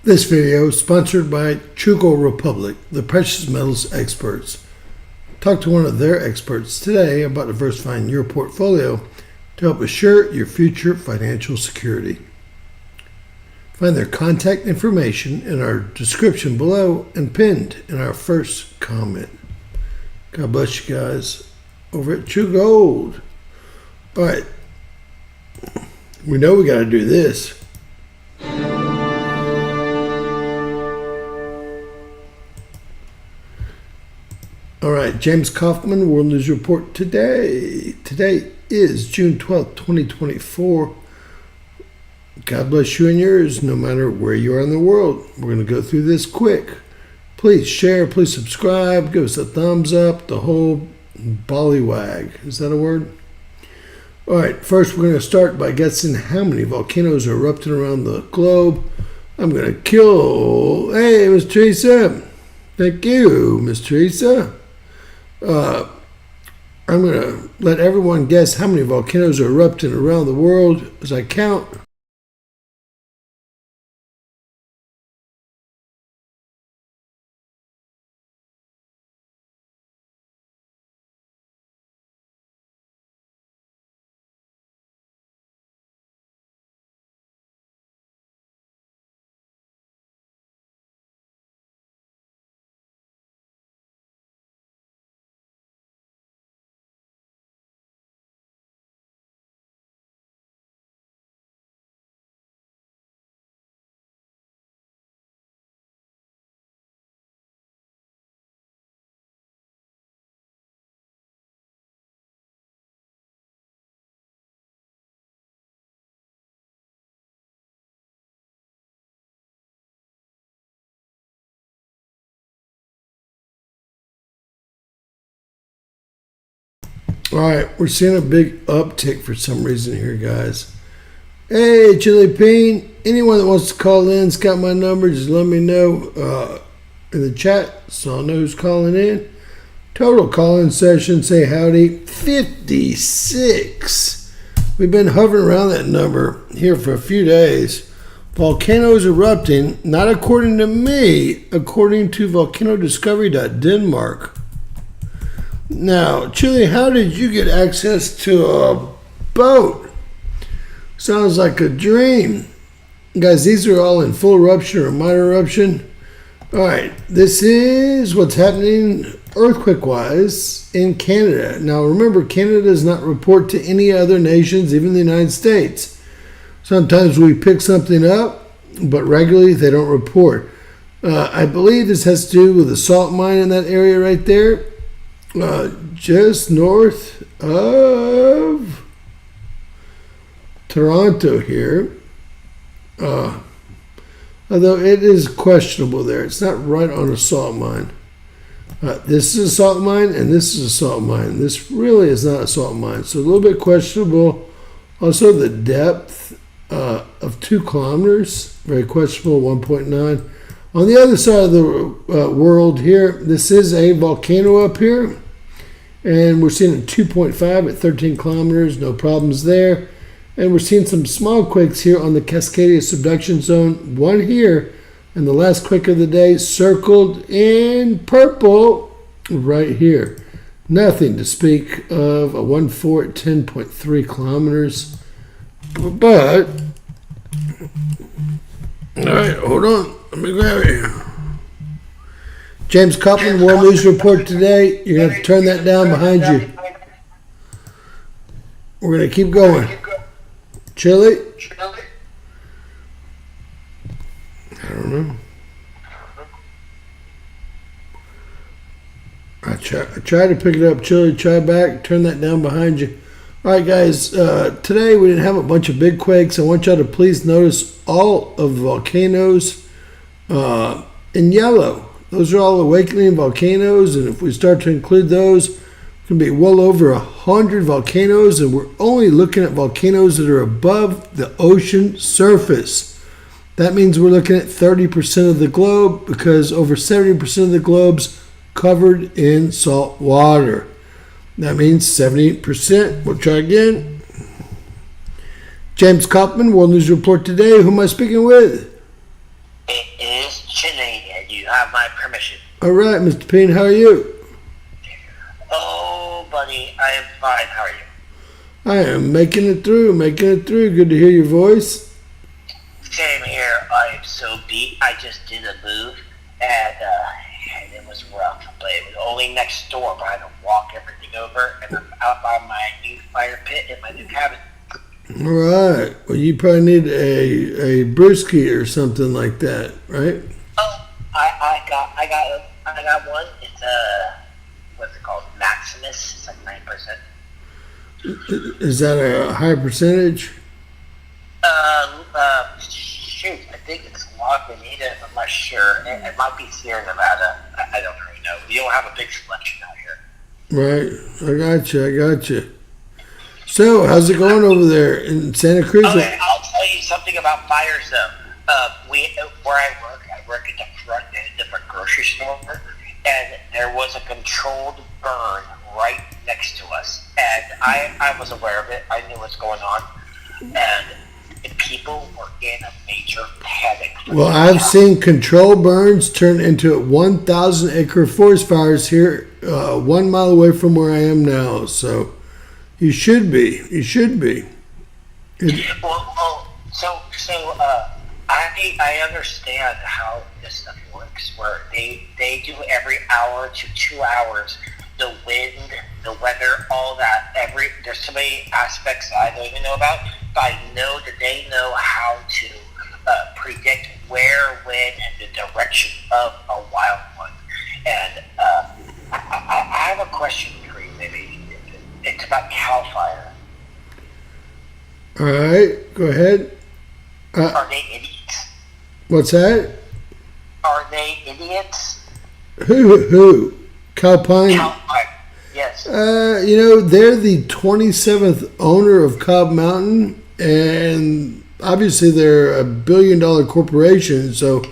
This video is sponsored by Geological Republic, the precious metals experts. Talk to one of their experts today about diversifying your portfolio to help assure your future financial security. Find their contact information in our description below and pinned in our first comment. God bless you guys over at True Gold. All right, we know we got to do this. All right, James Kaufman, World News Report today. Today is June 12th, 2024. God bless you and yours, no matter where you are in the world. We're going to go through this quick. Please share, please subscribe, give us a thumbs up, the whole bollywag. Is that a word? All right, first we're going to start by guessing how many volcanoes are erupting around the globe. I'm going to kill... Hey, Miss Teresa. Thank you, Miss Teresa. I'm going to let everyone guess how many volcanoes are erupting around the world as I count. All right, we're seeing a big uptick for some reason here, guys. Hey, Chili Bean, anyone that wants to call in's got my number. Just let me know in the chat so I'll know who's calling in. Total call-in session, say howdy, 56. We've been hovering around that number here for a few days. Volcanoes erupting, not according to me, according to volcanodiscovery.denmark. Now, Chili, how did you get access to a boat? Sounds like a dream. Guys, these are all in full eruption or minor eruption. All right, this is what's happening earthquake-wise in Canada. Now, remember, Canada does not report to any other nations, even the United States. Sometimes we pick something up, but regularly they don't report. I believe this has to do with a salt mine in that area right there. Just north of Toronto here, although it is questionable there. It's not right on a salt mine. This is a salt mine and this is a salt mine. This really is not a salt mine, so a little bit questionable. Also, the depth of 2 kilometers, very questionable, 1.9. On the other side of the world here, this is a volcano up here. And we're seeing a 2.5 at 13 kilometers, no problems there. And we're seeing some small quakes here on the Cascadia subduction zone. One here, and the last quake of the day circled in purple right here. Nothing to speak of. A 1.4 at 10.3 kilometers. But, all right, hold on. Let me grab it. James Kaufman, World News Report today. You're going to have to turn that down behind you. We're going to keep going. Chili? I don't know. I try to pick it up. Chili, try back. Turn that down behind you. All right, guys. Today we didn't have a bunch of big quakes. I want y'all to please notice all of the volcanoes in yellow. Those are all awakening volcanoes, and if we start to include those, it can be well over 100 volcanoes, and we're only looking at volcanoes that are above the ocean surface. That means we're looking at 30% of the globe, because over 70% of the globe's covered in salt water. That means 70%. We'll try again. James Kaufman, World News Report today. Who am I speaking with? It is chilly, and you have my permission. All right, Mr. Payne, how are you? Oh, buddy, I am fine. How are you? I am making it through. Good to hear your voice. Same here. I am so beat. I just did a move, and it was rough. But it was only next door, but I had to walk everything over, and I'm out by my new fire pit in my new cabin. All right. Well, you probably need a brewski or something like that, right? Oh, I got one. It's what's it called? Maximus. It's like 9%. Is that a high percentage? Shoot, I think it's Lagunitas. I'm not sure. It might be Sierra Nevada. I don't really know. We don't have a big selection out here. Right. I got you. So, how's it going over there in Santa Cruz? Okay, I'll tell you something about fires, though. Where I work at the front end of a grocery store, and there was a controlled burn right next to us. And I was aware of it. I knew what's going on. And people were in a major panic. Well, I've seen controlled burns turn into 1,000-acre forest fires here 1 mile away from where I am now. So, you should be. I understand how this stuff works, where they do every hour to 2 hours, the wind, the weather, all that. There's so many aspects that I don't even know about, but I know that they know how to predict where, when, and the direction of a wild one. And I have a question for you, maybe. It's about Cal Fire. All right, go ahead. Are they idiots? What's that? Are they idiots? Who? Calpine? Cal Fire, yes. They're the 27th owner of Cobb Mountain, and obviously they're a billion-dollar corporation, so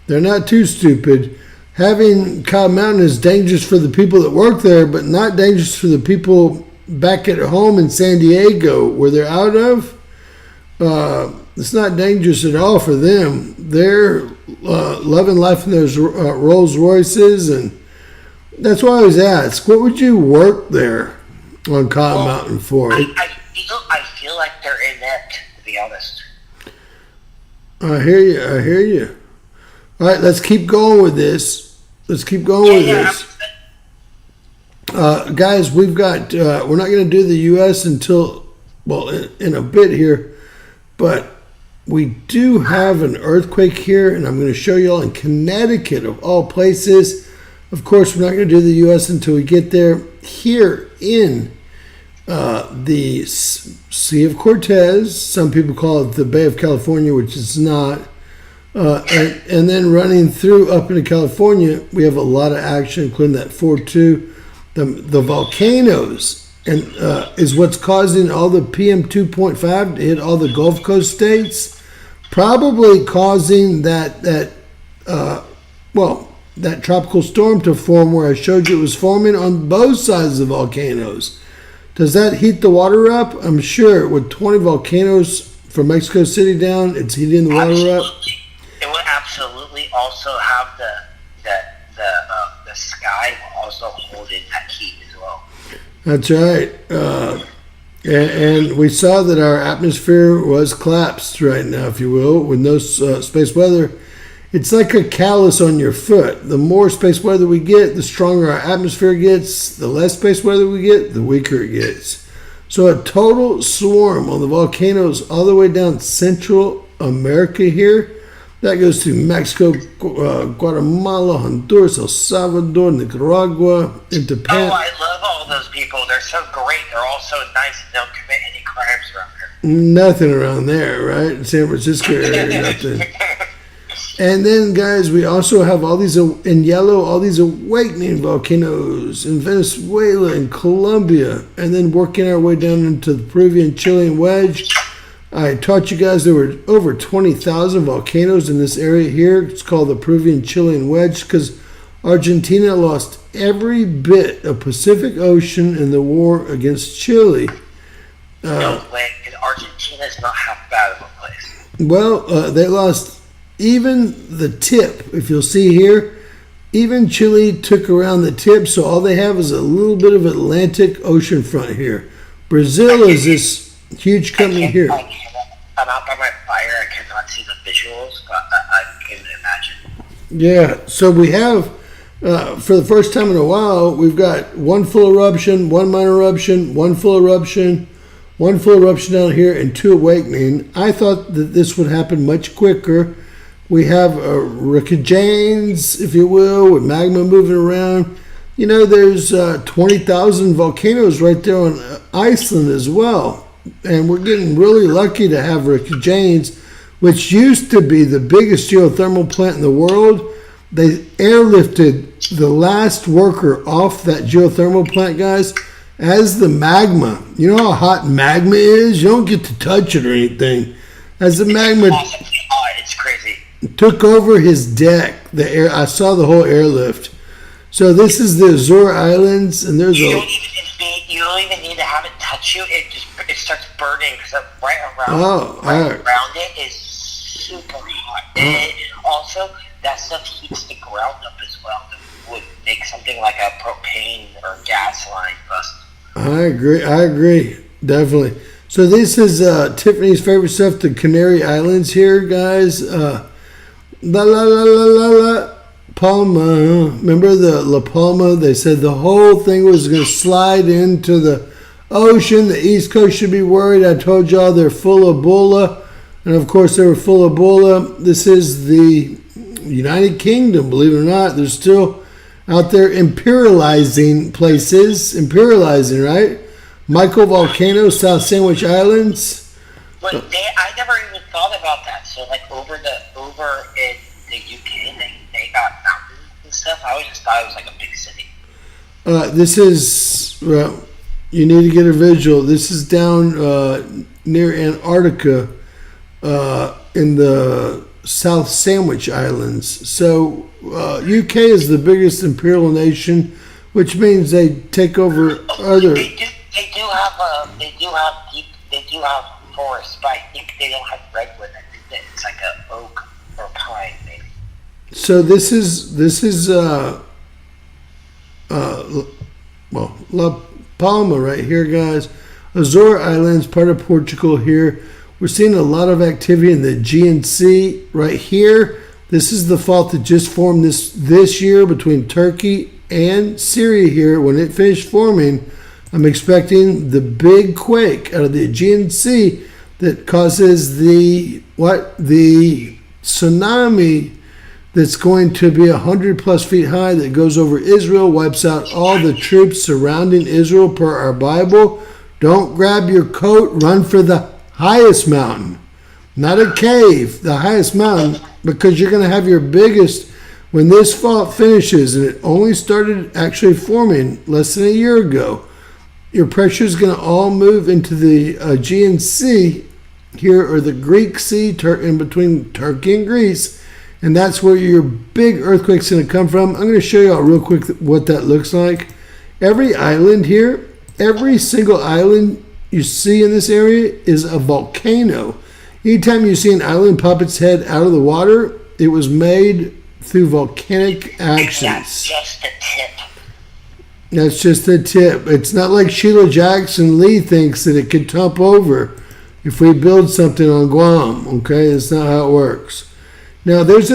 they're not too stupid. Having Cobb Mountain is dangerous for the people that work there, but not dangerous for the people back at home in San Diego, where they're out of. It's not dangerous at all for them. They're loving life in those Rolls Royces, and that's why I always ask, what would you work there on Cobb Mountain for? I feel like they're inept, to be honest. I hear you. All right, let's keep going with this. Guys, we've got, we're not going to do the U.S. until, in a bit here, but we do have an earthquake here, and I'm going to show you all in Connecticut, of all places. Of course, we're not going to do the U.S. until we get there. Here in the Sea of Cortez, some people call it the Bay of California, which it's not. And then running through up into California, we have a lot of action, including that 4.2. The volcanoes and is what's causing all the PM 2.5 to hit all the Gulf Coast states, probably causing that tropical storm to form where I showed you it was forming on both sides of the volcanoes. Does that heat the water up? I'm sure with 20 volcanoes from Mexico City down, it's heating the water up. It will absolutely also have the sky will also hold in that heat as well. That's right. And we saw that our atmosphere was collapsed right now, if you will, with no space weather. It's like a callus on your foot. The more space weather we get, the stronger our atmosphere gets. The less space weather we get, the weaker it gets. So a total swarm on the volcanoes all the way down Central America here. That goes to Mexico, Guatemala, Honduras, El Salvador, Nicaragua, into Panama. Oh, I love all those people. They're so great. They're all so nice and don't commit any crimes around here. Nothing around there, right? In San Francisco area, nothing. And then, guys, we also have all these, in yellow, all these awakening volcanoes in Venezuela and Colombia, and then working our way down into the Peruvian Chilean wedge. I taught you guys there were over 20,000 volcanoes in this area here. It's called the Peruvian Chilean wedge because Argentina lost every bit of Pacific Ocean in the war against Chile. No way. And Argentina is not half bad of a place. Well, they lost even the tip, if you'll see here, even Chile took around the tip, so all they have is a little bit of Atlantic Ocean front here. Brazil is this huge company here. I'm out by my fire. I cannot see the visuals, but I can imagine. Yeah, so we have, for the first time in a while, we've got one full eruption, one minor eruption, one full eruption, one full eruption down here, and 2 awakening. I thought that this would happen much quicker. We have hurricanes, if you will, with magma moving around. You know, there's 20,000 volcanoes right there on Iceland as well. And we're getting really lucky to have hurricanes, which used to be the biggest geothermal plant in the world. They airlifted the last worker off that geothermal plant, guys, as the magma. You know how hot magma is? You don't get to touch it or anything. As the magma It's crazy. took over his deck, I saw the whole airlift. So this is the Azore Islands, and there's you don't even need to have it touch you. It starts burning because right around it is super hot. And also, that stuff heats the ground up as well. That would make something like a propane or gas line bust. I agree, definitely. So this is Tiffany's favorite stuff, the Canary Islands here, guys. La Palma. Remember the La Palma? They said the whole thing was going to slide into the ocean. The East Coast should be worried. I told y'all they're full of Ebola. And of course they were full of Ebola. This is the United Kingdom, believe it or not. They're still out there imperializing places. Imperializing, right? Michael Volcano, South Sandwich Islands. But I never even thought about that. So like over in the UK, they got mountains and stuff. I always just thought it was like a big city. This is, well, you need to get a visual. This is down near Antarctica in the South Sandwich Islands. So UK is the biggest imperial nation, which means they take over other. They do have forests, but I think they don't have redwood. I think that it's like an oak or pine, maybe. So this is La Palma right here, guys. Azore Islands, part of Portugal here. We're seeing a lot of activity in the Aegean Sea right here. This is the fault that just formed this year between Turkey and Syria here. When it finished forming, I'm expecting the big quake out of the Aegean Sea that causes the tsunami that's going to be 100+ feet high, that goes over Israel, wipes out all the troops surrounding Israel per our Bible. Don't grab your coat, run for the highest mountain. Not a cave, the highest mountain, because you're going to have your biggest, when this fault finishes, and it only started actually forming less than a year ago, your pressure is going to all move into the Aegean Sea here, or the Greek Sea, in between Turkey and Greece. And that's where your big earthquake's going to come from. I'm going to show you all real quick what that looks like. Every island here, every single island you see in this area is a volcano. Anytime you see an island pop its head out of the water, it was made through volcanic actions. That's just the tip. That's just the tip. It's not like Sheila Jackson Lee thinks that it could topple over if we build something on Guam. Okay, that's not how it works. Now there's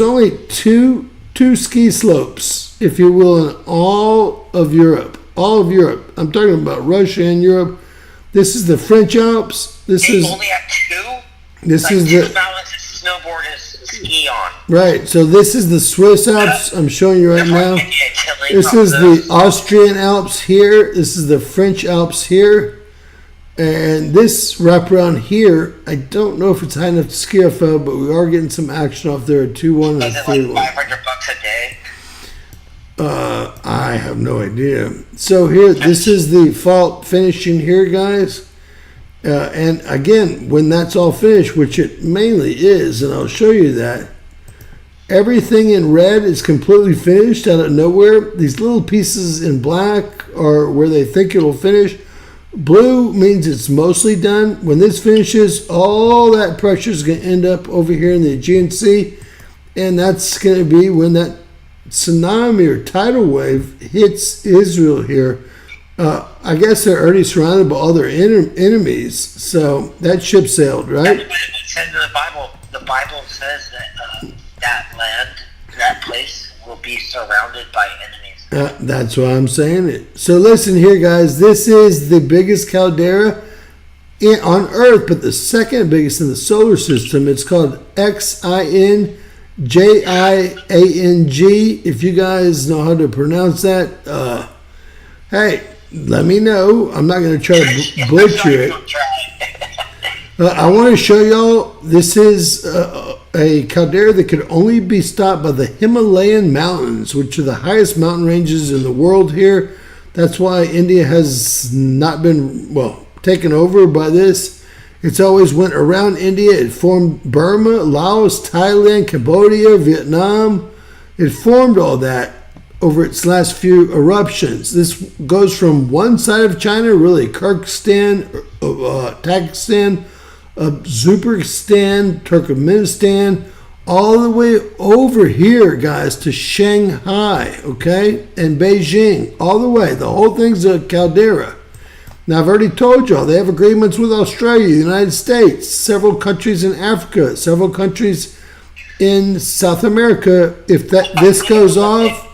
only two ski slopes, if you will, in all of Europe. All of Europe. I'm talking about Russia and Europe. This is the French Alps. They only have two. This is two the mountains to snowboard and ski on. Right. So this is the Swiss Alps. I'm showing you right now. This is the Austrian Alps here. This is the French Alps here. And this wraparound here, I don't know if it's high enough to ski off of, but we are getting some action off there at 2-1 and 3-1. Is it like $500 a day? I have no idea. So here, this is the fault finishing here, guys. And again, when that's all finished, which it mainly is, and I'll show you that, everything in red is completely finished out of nowhere. These little pieces in black are where they think it'll finish. Blue means it's mostly done. When this finishes, all that pressure is going to end up over here in the Aegean Sea, and that's going to be when that tsunami or tidal wave hits Israel here. I guess they're already surrounded by all their enemies, so that ship sailed, right? That's what it says in the Bible. The Bible says that that land, that place, will be surrounded by enemies. That's why I'm saying it. So listen here, guys. This is the biggest caldera on Earth, but the second biggest in the solar system. It's called XINJIANG. If you guys know how to pronounce that, hey, let me know. I'm not going to try to butcher it. I want to show y'all, this is a caldera that could only be stopped by the Himalayan mountains, which are the highest mountain ranges in the world here. That's why India has not been, taken over by this. It's always went around India. It formed Burma, Laos, Thailand, Cambodia, Vietnam. It formed all that over its last few eruptions. This goes from one side of China, really, Kyrgyzstan, Tajikistan, Uzbekistan, Turkmenistan, all the way over here, guys, to Shanghai, okay, and Beijing, all the way. The whole thing's a caldera. Now, I've already told y'all, they have agreements with Australia, the United States, several countries in Africa, several countries in South America. If this goes off,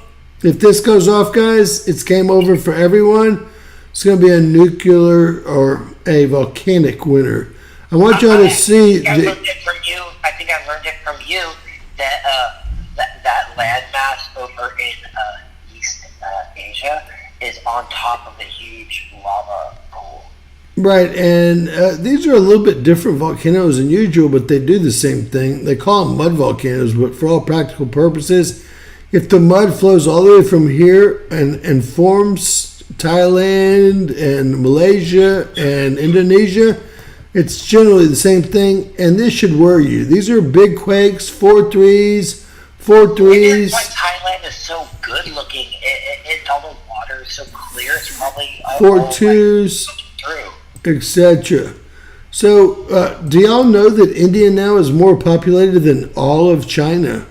guys, it's game over for everyone. It's going to be a nuclear or a volcanic winter. I want y'all to see. I learned it from you. I think I learned it from you that that landmass over in East Asia is on top of a huge lava pool. Right, and these are a little bit different volcanoes than usual, but they do the same thing. They call them mud volcanoes, but for all practical purposes, if the mud flows all the way from here and forms Thailand and Malaysia and Indonesia, it's generally the same thing, and this should worry you. These are big quakes, 4.3s. That's why Thailand is so good looking. It's all the water is so clear. It's probably 4.2s, etc. So, do y'all know that India now is more populated than all of China?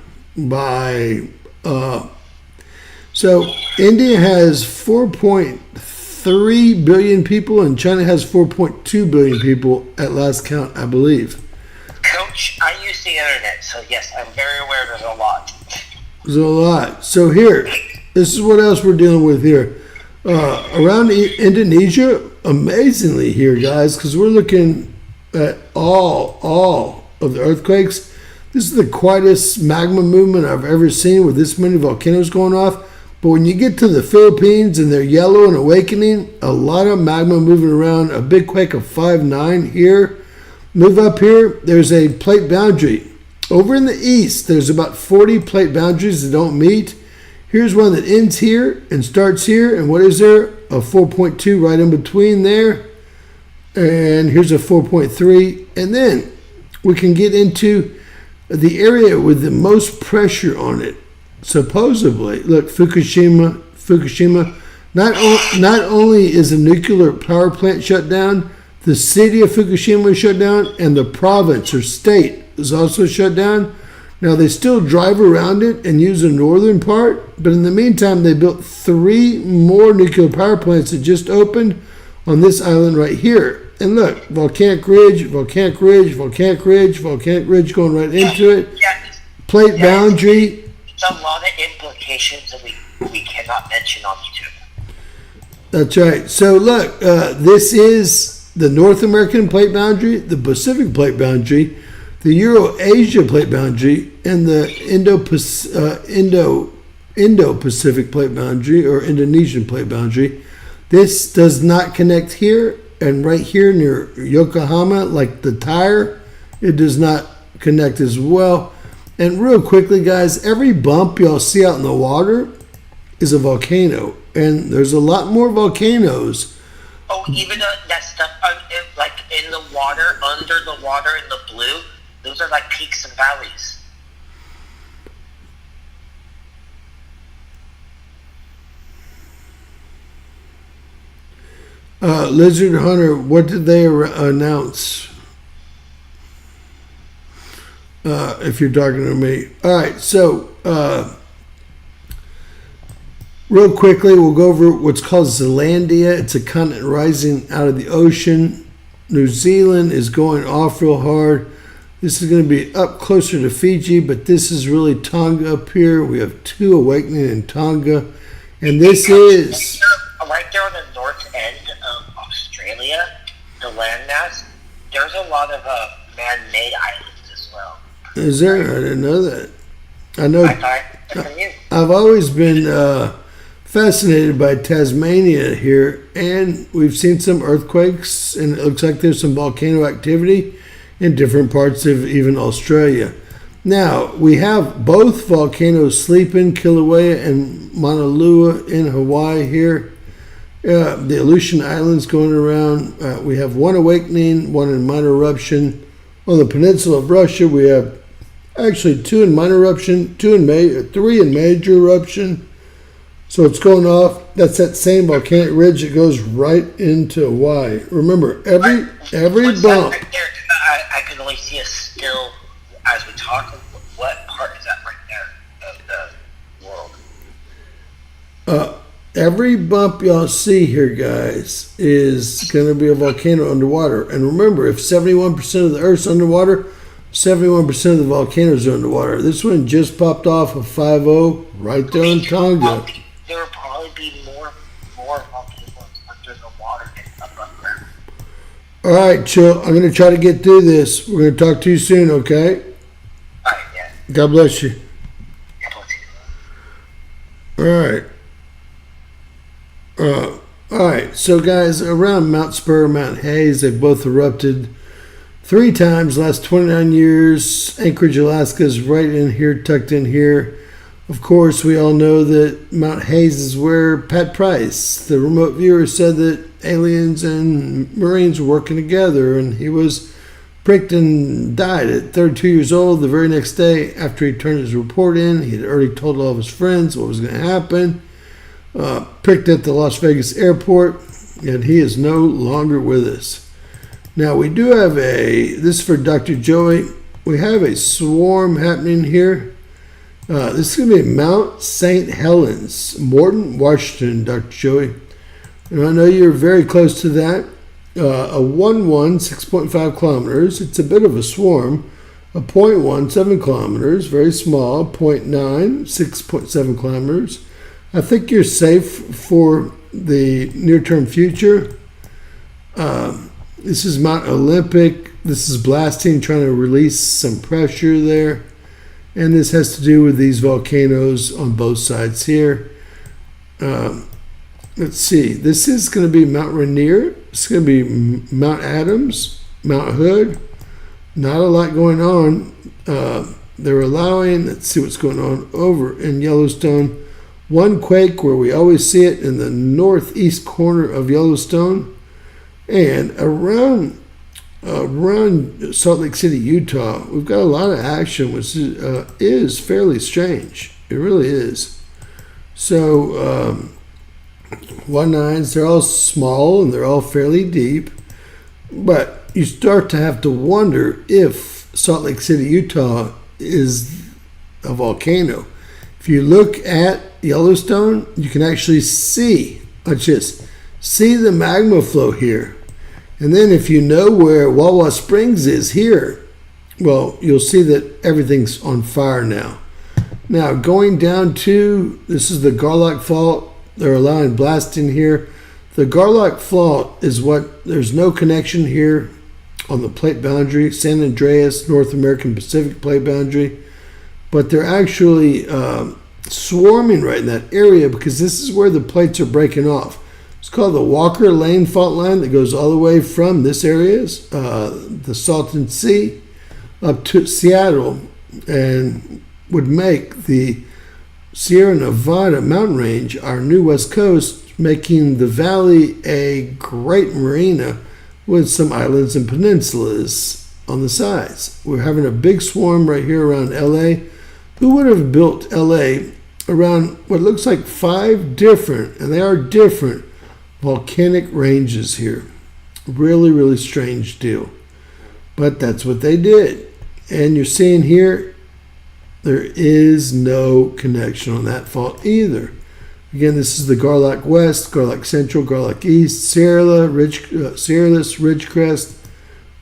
So India has 4.3 billion people, and China has 4.2 billion people at last count, I believe. Coach, I use the internet, so yes, I'm very aware there's a lot. There's a lot. So here, this is what else we're dealing with here. Around Indonesia, amazingly here, guys, because we're looking at all of the earthquakes. This is the quietest magma movement I've ever seen with this many volcanoes going off. But when you get to the Philippines and they're yellow and awakening, a lot of magma moving around. A big quake of 5.9 here. Move up here, there's a plate boundary. Over in the east, there's about 40 plate boundaries that don't meet. Here's one that ends here and starts here. And what is there? A 4.2 right in between there. And here's a 4.3. And then we can get into the area with the most pressure on it. Supposedly, look, Fukushima. Not only is a nuclear power plant shut down, the city of Fukushima is shut down, and the province or state is also shut down. Now, they still drive around it and use the northern part, but in the meantime, they built 3 more nuclear power plants that just opened on this island right here. And look, volcanic ridge going right into it. Plate boundary. It's a lot of implications that we cannot mention on YouTube. That's right. So look, this is the North American plate boundary, the Pacific plate boundary, the Euro-Asia plate boundary, and the Indo-Pacific plate boundary or Indonesian plate boundary. This does not connect here, and right here near Yokohama, like the tire, it does not connect as well. And real quickly, guys, every bump y'all see out in the water is a volcano, and there's a lot more volcanoes. Oh, even that stuff, like in the water, under the water, in the blue, those are like peaks and valleys. Lizard Hunter, what did they announce? If you're talking to me. All right, so real quickly, we'll go over what's called Zealandia. It's a continent rising out of the ocean. New Zealand is going off real hard. This is going to be up closer to Fiji, but this is really Tonga up here. We have 2 awakening in Tonga. And this is... Right there on the north end of Australia, the landmass, there's a lot of man-made islands as well. Is there? I didn't know that. I know. I've always been fascinated by Tasmania here, and we've seen some earthquakes, and it looks like there's some volcano activity in different parts of even Australia. Now, we have both volcanoes sleeping, Kilauea and Mauna Loa in Hawaii here. The Aleutian Islands going around. We have 1 awakening, 1 in minor eruption. On the peninsula of Russia, we have actually 2 in minor eruption, 3 in major eruption. So it's going off. That's that same volcanic ridge that goes right into Hawaii. Remember, every bump. Right there, I can only see a still as we talk. What part is that right there of the world? Every bump y'all see here, guys, is going to be a volcano underwater. And remember, if 71% of the Earth's underwater, 71% of the volcanoes are underwater. This one just popped off a 5.0 right there in Tonga. There will probably be more volcanoes under the water than above ground. All right, Chill. I'm going to try to get through this. We're going to talk to you soon, okay? All right, yeah. God bless you. God bless you. All right. All right, so guys, around Mount Spur, Mount Hayes, they've both erupted 3 times last 29 years. Anchorage, Alaska is right in here, tucked in here. Of course, we all know that Mount Hayes is where Pat Price, the remote viewer, said that aliens and Marines were working together, and he was pricked and died at 32 years old. The very next day after he turned his report in, he had already told all of his friends what was going to happen. Pricked at the Las Vegas airport, and he is no longer with us. Now, we do have this is for Dr. Joey, we have a swarm happening here. This is going to be Mount St. Helens, Morton, Washington, Dr. Joey. And I know you're very close to that. A 1.1, 6.5 kilometers. It's a bit of a swarm. A 0.1, 7 kilometers, very small. 0.9, 6.7 kilometers. I think you're safe for the near-term future. This is Mount Olympic. This is blasting, trying to release some pressure there. And this has to do with these volcanoes on both sides here. Let's see. This is going to be Mount Rainier. It's going to be Mount Adams, Mount Hood. Not a lot going on. They're allowing, let's see what's going on over in Yellowstone. 1 quake where we always see it in the northeast corner of Yellowstone. And around Salt Lake City, Utah, we've got a lot of action, which is fairly strange. It really is. So 1.9s, they're all small and they're all fairly deep. But you start to have to wonder if Salt Lake City, Utah is a volcano. If you look at Yellowstone, you can actually see the magma flow here. And then if you know where Wawa Springs is here, well, you'll see that everything's on fire now. Now, going down to, this is the Garlock Fault. They're allowing blasting here. The Garlock Fault is there's no connection here on the plate boundary, San Andreas, North American Pacific plate boundary. But they're actually swarming right in that area because this is where the plates are breaking off. It's called the Walker Lane Fault Line that goes all the way from this area, the Salton Sea, up to Seattle, and would make the Sierra Nevada mountain range our new west coast, making the valley a great marina with some islands and peninsulas on the sides. We're having a big swarm right here around LA. Who would have built LA around what looks like 5 different, and they are different, volcanic ranges here. Really, really strange deal. But that's what they did. And you're seeing here, there is no connection on that fault either. Again, this is the Garlock West, Garlock Central, Garlock East, Sierraless, Ridgecrest,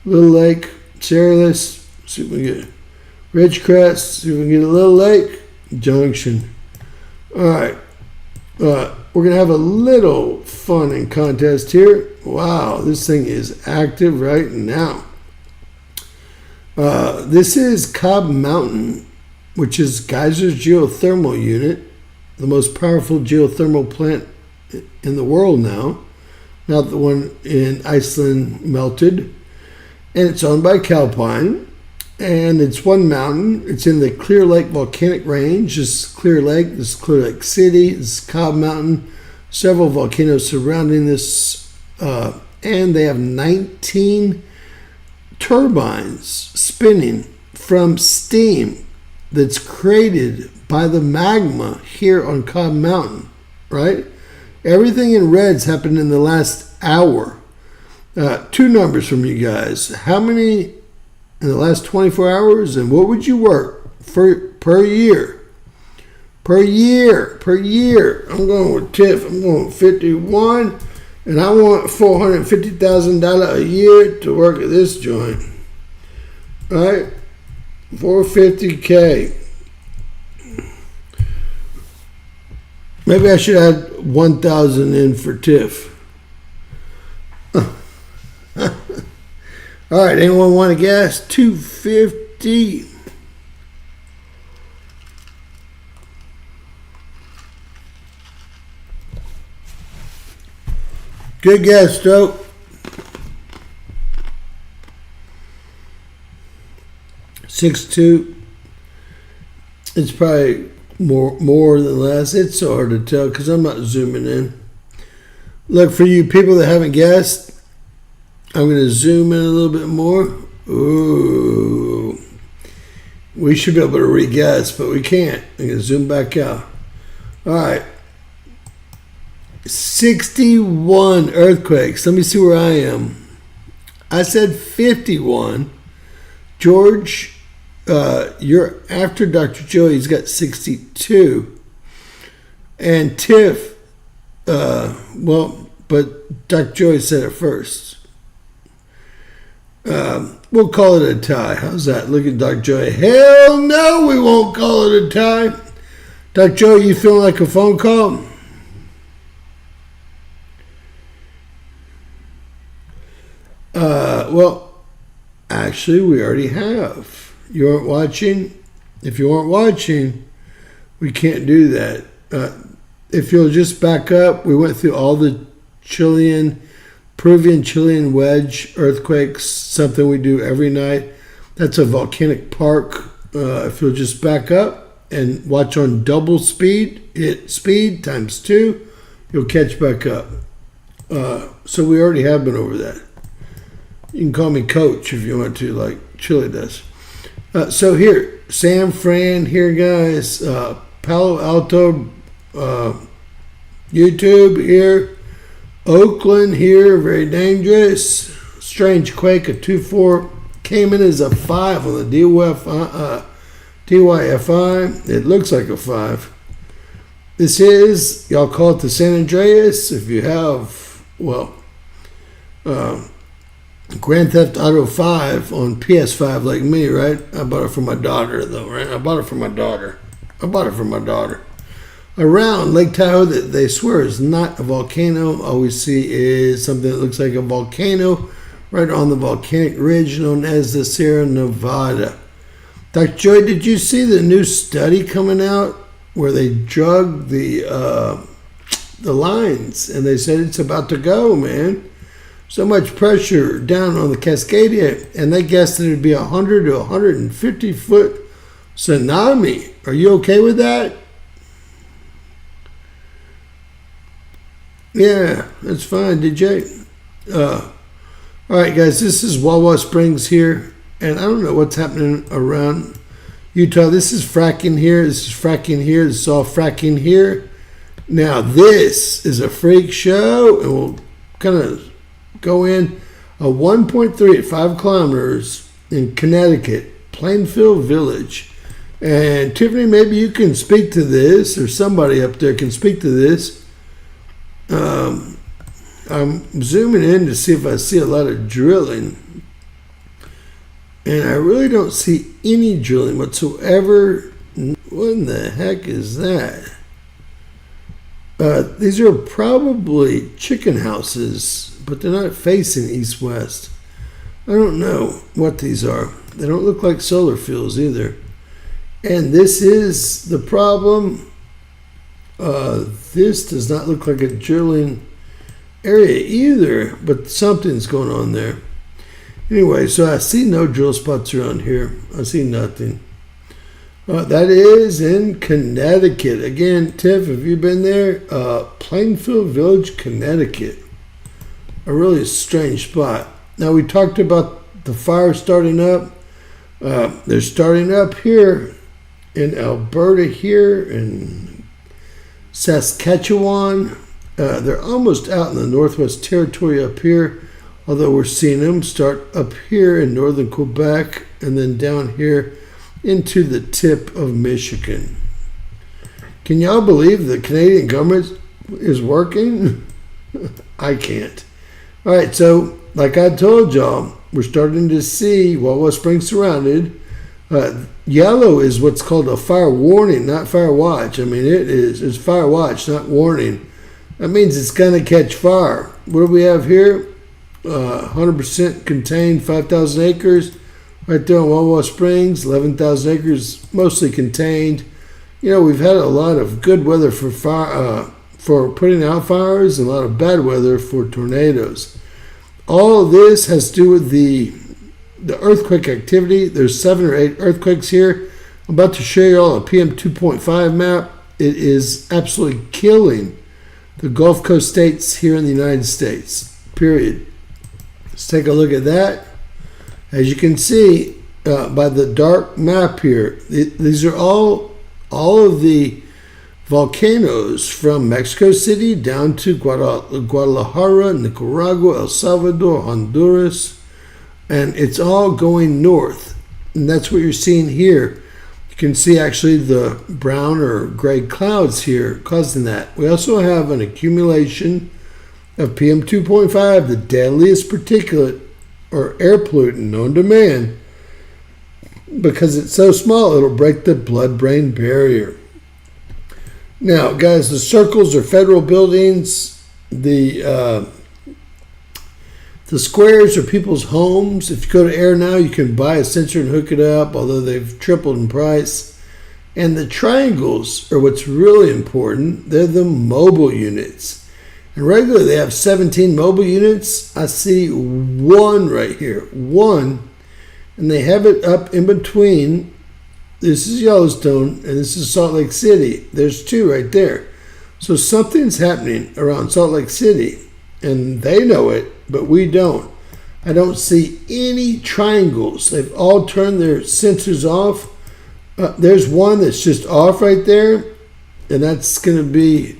Little Lake, Sierraless, see if we can get Ridgecrest, see if we can get a Little Lake, Junction. All right. We're going to have a little fun and contest here. Wow, this thing is active right now. This is Cobb Mountain, which is Geyser's geothermal unit, the most powerful geothermal plant in the world now. Now the one in Iceland melted. And it's owned by Calpine. And it's one mountain. It's in the Clear Lake volcanic range. This is Clear Lake. This is Clear Lake City. This is Cobb Mountain. Several volcanoes surrounding this. And they have 19 turbines spinning from steam that's created by the magma here on Cobb Mountain, right? Everything in reds happened in the last hour. Two numbers from you guys. How many in the last 24 hours, and what would you work for per year? Per year. I'm going with TIFF. I'm going with 51, and I want $450,000 a year to work at this joint. All right? $450K. Maybe I should add 1,000 in for TIFF. All right, anyone want to guess? 250. Good guess, Stoke. 6'2". It's probably more than less. It's so hard to tell because I'm not zooming in. Look, for you people that haven't guessed, I'm going to zoom in a little bit more. Ooh. We should be able to re-guess, but we can't. I'm going to zoom back out. All right. 61 earthquakes. Let me see where I am. I said 51. George, you're after Dr. Joey. He's got 62. And Tiff, but Dr. Joey said it first. We'll call it a tie. How's that? Look at Dr. Joey. Hell no, we won't call it a tie. Dr. Joey, you feeling like a phone call? Well, actually, we already have. You aren't watching? If you aren't watching, we can't do that. If you'll just back up, we went through all the Peruvian-Chilean wedge earthquakes, something we do every night. That's a volcanic park. If you'll just back up and watch on double speed, hit speed times 2, you'll catch back up. So we already have been over that. You can call me Coach if you want to, like Chile does. So here, San Fran here, guys. Palo Alto, YouTube here. Oakland here, very dangerous. Strange quake, a 2.4. Came in as a 5 on the DYFI. It looks like a 5. This is, y'all call it the San Andreas. If you have, Grand Theft Auto 5 on PS5 like me, right? I bought it for my daughter, though, right? I bought it for my daughter. Around Lake Tahoe that they swear is not a volcano. All we see is something that looks like a volcano right on the volcanic ridge known as the Sierra Nevada. Dr. Joy, did you see the new study coming out where they drug the lines and they said it's about to go, man? So much pressure down on the Cascadia, and they guessed that it'd be 100 to 150 foot tsunami. Are you okay with that? Yeah, that's fine, DJ. All right, guys, this is Wawa Springs here, and I don't know what's happening around Utah. This is fracking here. This is fracking here. This is all fracking here. Now this is a freak show, and we'll kind of go in a 1.3 at 5 kilometers in Connecticut, Plainfield Village. And Tiffany, maybe you can speak to this, or somebody up there can speak to this. I'm zooming in to see if I see a lot of drilling. And I really don't see any drilling whatsoever. What in the heck is that? These are probably chicken houses, but they're not facing east-west. I don't know what these are. They don't look like solar fields either. And this is the problem. This does not look like a drilling area either, but something's going on there. Anyway, so I see no drill spots around here. I see nothing. That is in Connecticut. Again, Tiff, have you been there? Plainfield Village, Connecticut. A really strange spot. Now, we talked about the fire starting up. They're starting up here in Alberta, here in Saskatchewan. They're almost out in the Northwest Territory up here, although we're seeing them start up here in northern Quebec and then down here into the tip of Michigan. Can y'all believe the Canadian government is working? I can't. All right, so like I told y'all, we're starting to see Wawa Springs surrounded. Yellow is what's called a fire warning, not fire watch. I mean, it's fire watch, not warning. That means it's going to catch fire. What do we have here? 100% contained, 5,000 acres. Right there in Wawa Springs, 11,000 acres, mostly contained. You know, we've had a lot of good weather for fire, for putting out fires, and a lot of bad weather for tornadoes. All of this has to do with the earthquake activity. There's 7 or 8 earthquakes here. I'm about to show you all a PM 2.5 map. It is absolutely killing the Gulf Coast states here in the United States, period. Let's take a look at that. As you can see by the dark map here, these are all of the volcanoes from Mexico City down to Guadalajara, Nicaragua, El Salvador, Honduras, and it's all going north. And that's what you're seeing here. You can see actually the brown or gray clouds here causing that. We also have an accumulation of PM 2.5, the deadliest particulate or air pollutant known to man. Because it's so small, it'll break the blood-brain barrier. Now, guys, the circles are federal buildings. The squares are people's homes. If you go to Air Now, you can buy a sensor and hook it up, although they've tripled in price. And the triangles are what's really important. They're the mobile units. And regularly, they have 17 mobile units. I see one right here. One. And they have it up in between. This is Yellowstone, and this is Salt Lake City. There's 2 right there. So something's happening around Salt Lake City, and they know it, but we don't. I don't see any triangles. They've all turned their sensors off. There's one that's just off right there, and that's going to be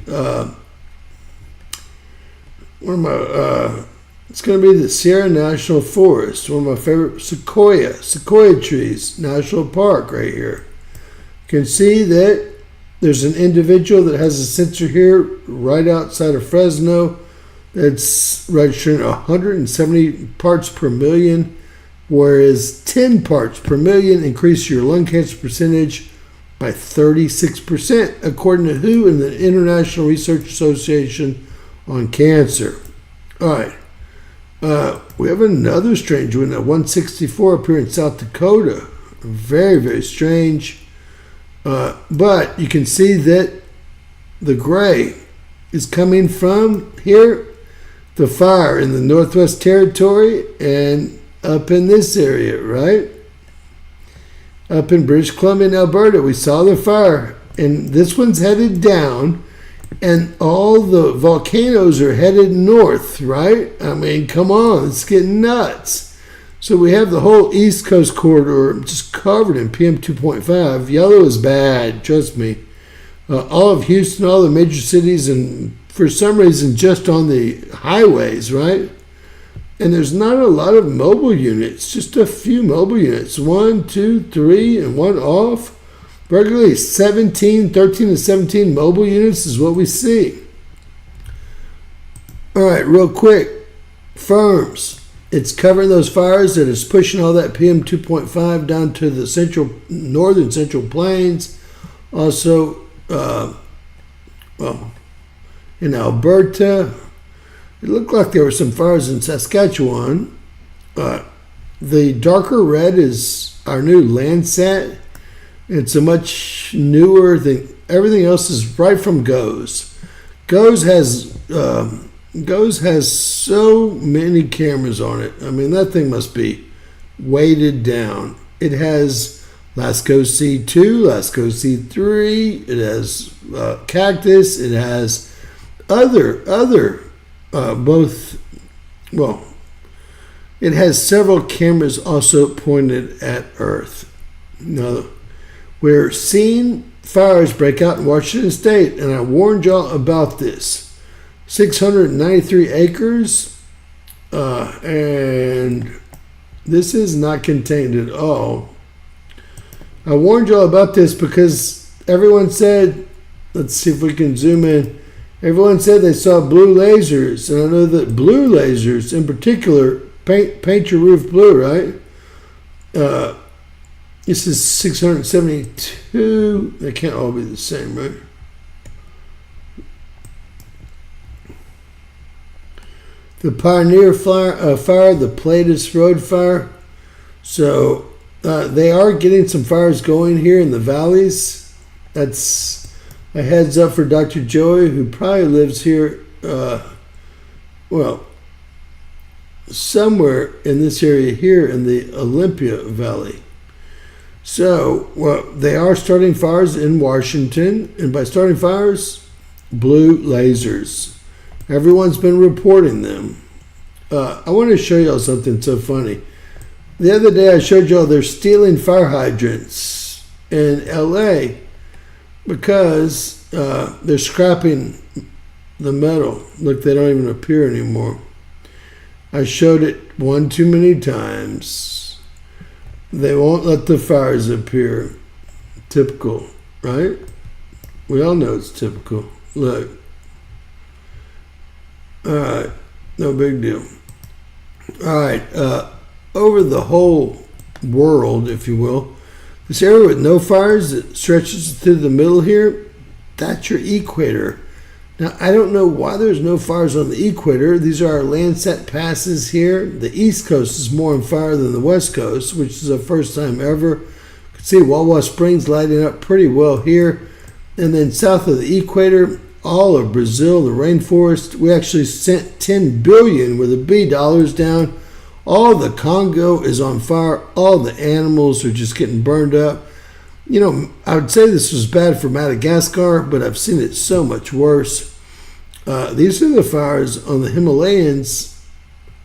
it's going to be the Sierra National Forest, one of my favorite sequoia trees, National Park right here. You can see that there's an individual that has a sensor here right outside of Fresno that's registering 170 parts per million, whereas 10 parts per million increase your lung cancer percentage by 36%, according to WHO and the International Research Association on Cancer. All right. We have another strange one at 164 up here in South Dakota. Very, very strange. But you can see that the gray is coming from here, the fire in the Northwest Territory, and up in this area, right? Up in British Columbia and Alberta, we saw the fire. And this one's headed down. And all the volcanoes are headed north, right? I mean, come on, it's getting nuts. So we have the whole East Coast corridor just covered in PM 2.5. Yellow is bad, trust me. all of Houston, all the major cities, and for some reason just on the highways, right? And there's not a lot of mobile units, just a few mobile units. 1, 2, 3, and 1 off. Regularly 13 to 17 mobile units is what we see. All right, real quick. Firms. It's covering those fires that is pushing all that PM 2.5 down to the northern central plains. Also, in Alberta. It looked like there were some fires in Saskatchewan. The darker red is our new Landsat. It's a much newer thing. Everything else is right from GOES. GOES has so many cameras on it. I mean, that thing must be weighted down. It has Lasco C2, Lasco C3. It has Cactus. It has it has several cameras also pointed at Earth. Now, we're seeing fires break out in Washington State, and I warned y'all about this. 693 acres, and this is not contained at all. I warned y'all about this because everyone said, let's see if we can zoom in. Everyone said they saw blue lasers, and I know that blue lasers in particular paint your roof blue, right? This is 672. They can't all be the same, right? The Pioneer fire, the Platus Road fire. So they are getting some fires going here in the valleys. That's a heads up for Dr. Joey, who probably lives here, somewhere in this area here in the Olympia Valley. So, they are starting fires in Washington, and by starting fires, blue lasers. Everyone's been reporting them. I want to show y'all something so funny. The other day I showed y'all they're stealing fire hydrants in LA because they're scrapping the metal. Look, they don't even appear anymore. I showed it one too many times. They won't let the fires appear. Typical, right? We all know it's typical. Look. Alright, no big deal. Alright, over the whole world, if you will, this area with no fires that stretches through the middle here, that's your equator. Now, I don't know why there's no fires on the equator. These are our Landsat passes here. The East Coast is more on fire than the West Coast, which is the first time ever. You can see Wawa Springs lighting up pretty well here. And then south of the equator, all of Brazil, the rainforest. We actually sent 10 billion with a B dollars down. All the Congo is on fire. All the animals are just getting burned up. You know, I would say this was bad for Madagascar, but I've seen it so much worse. These are the fires on the Himalayas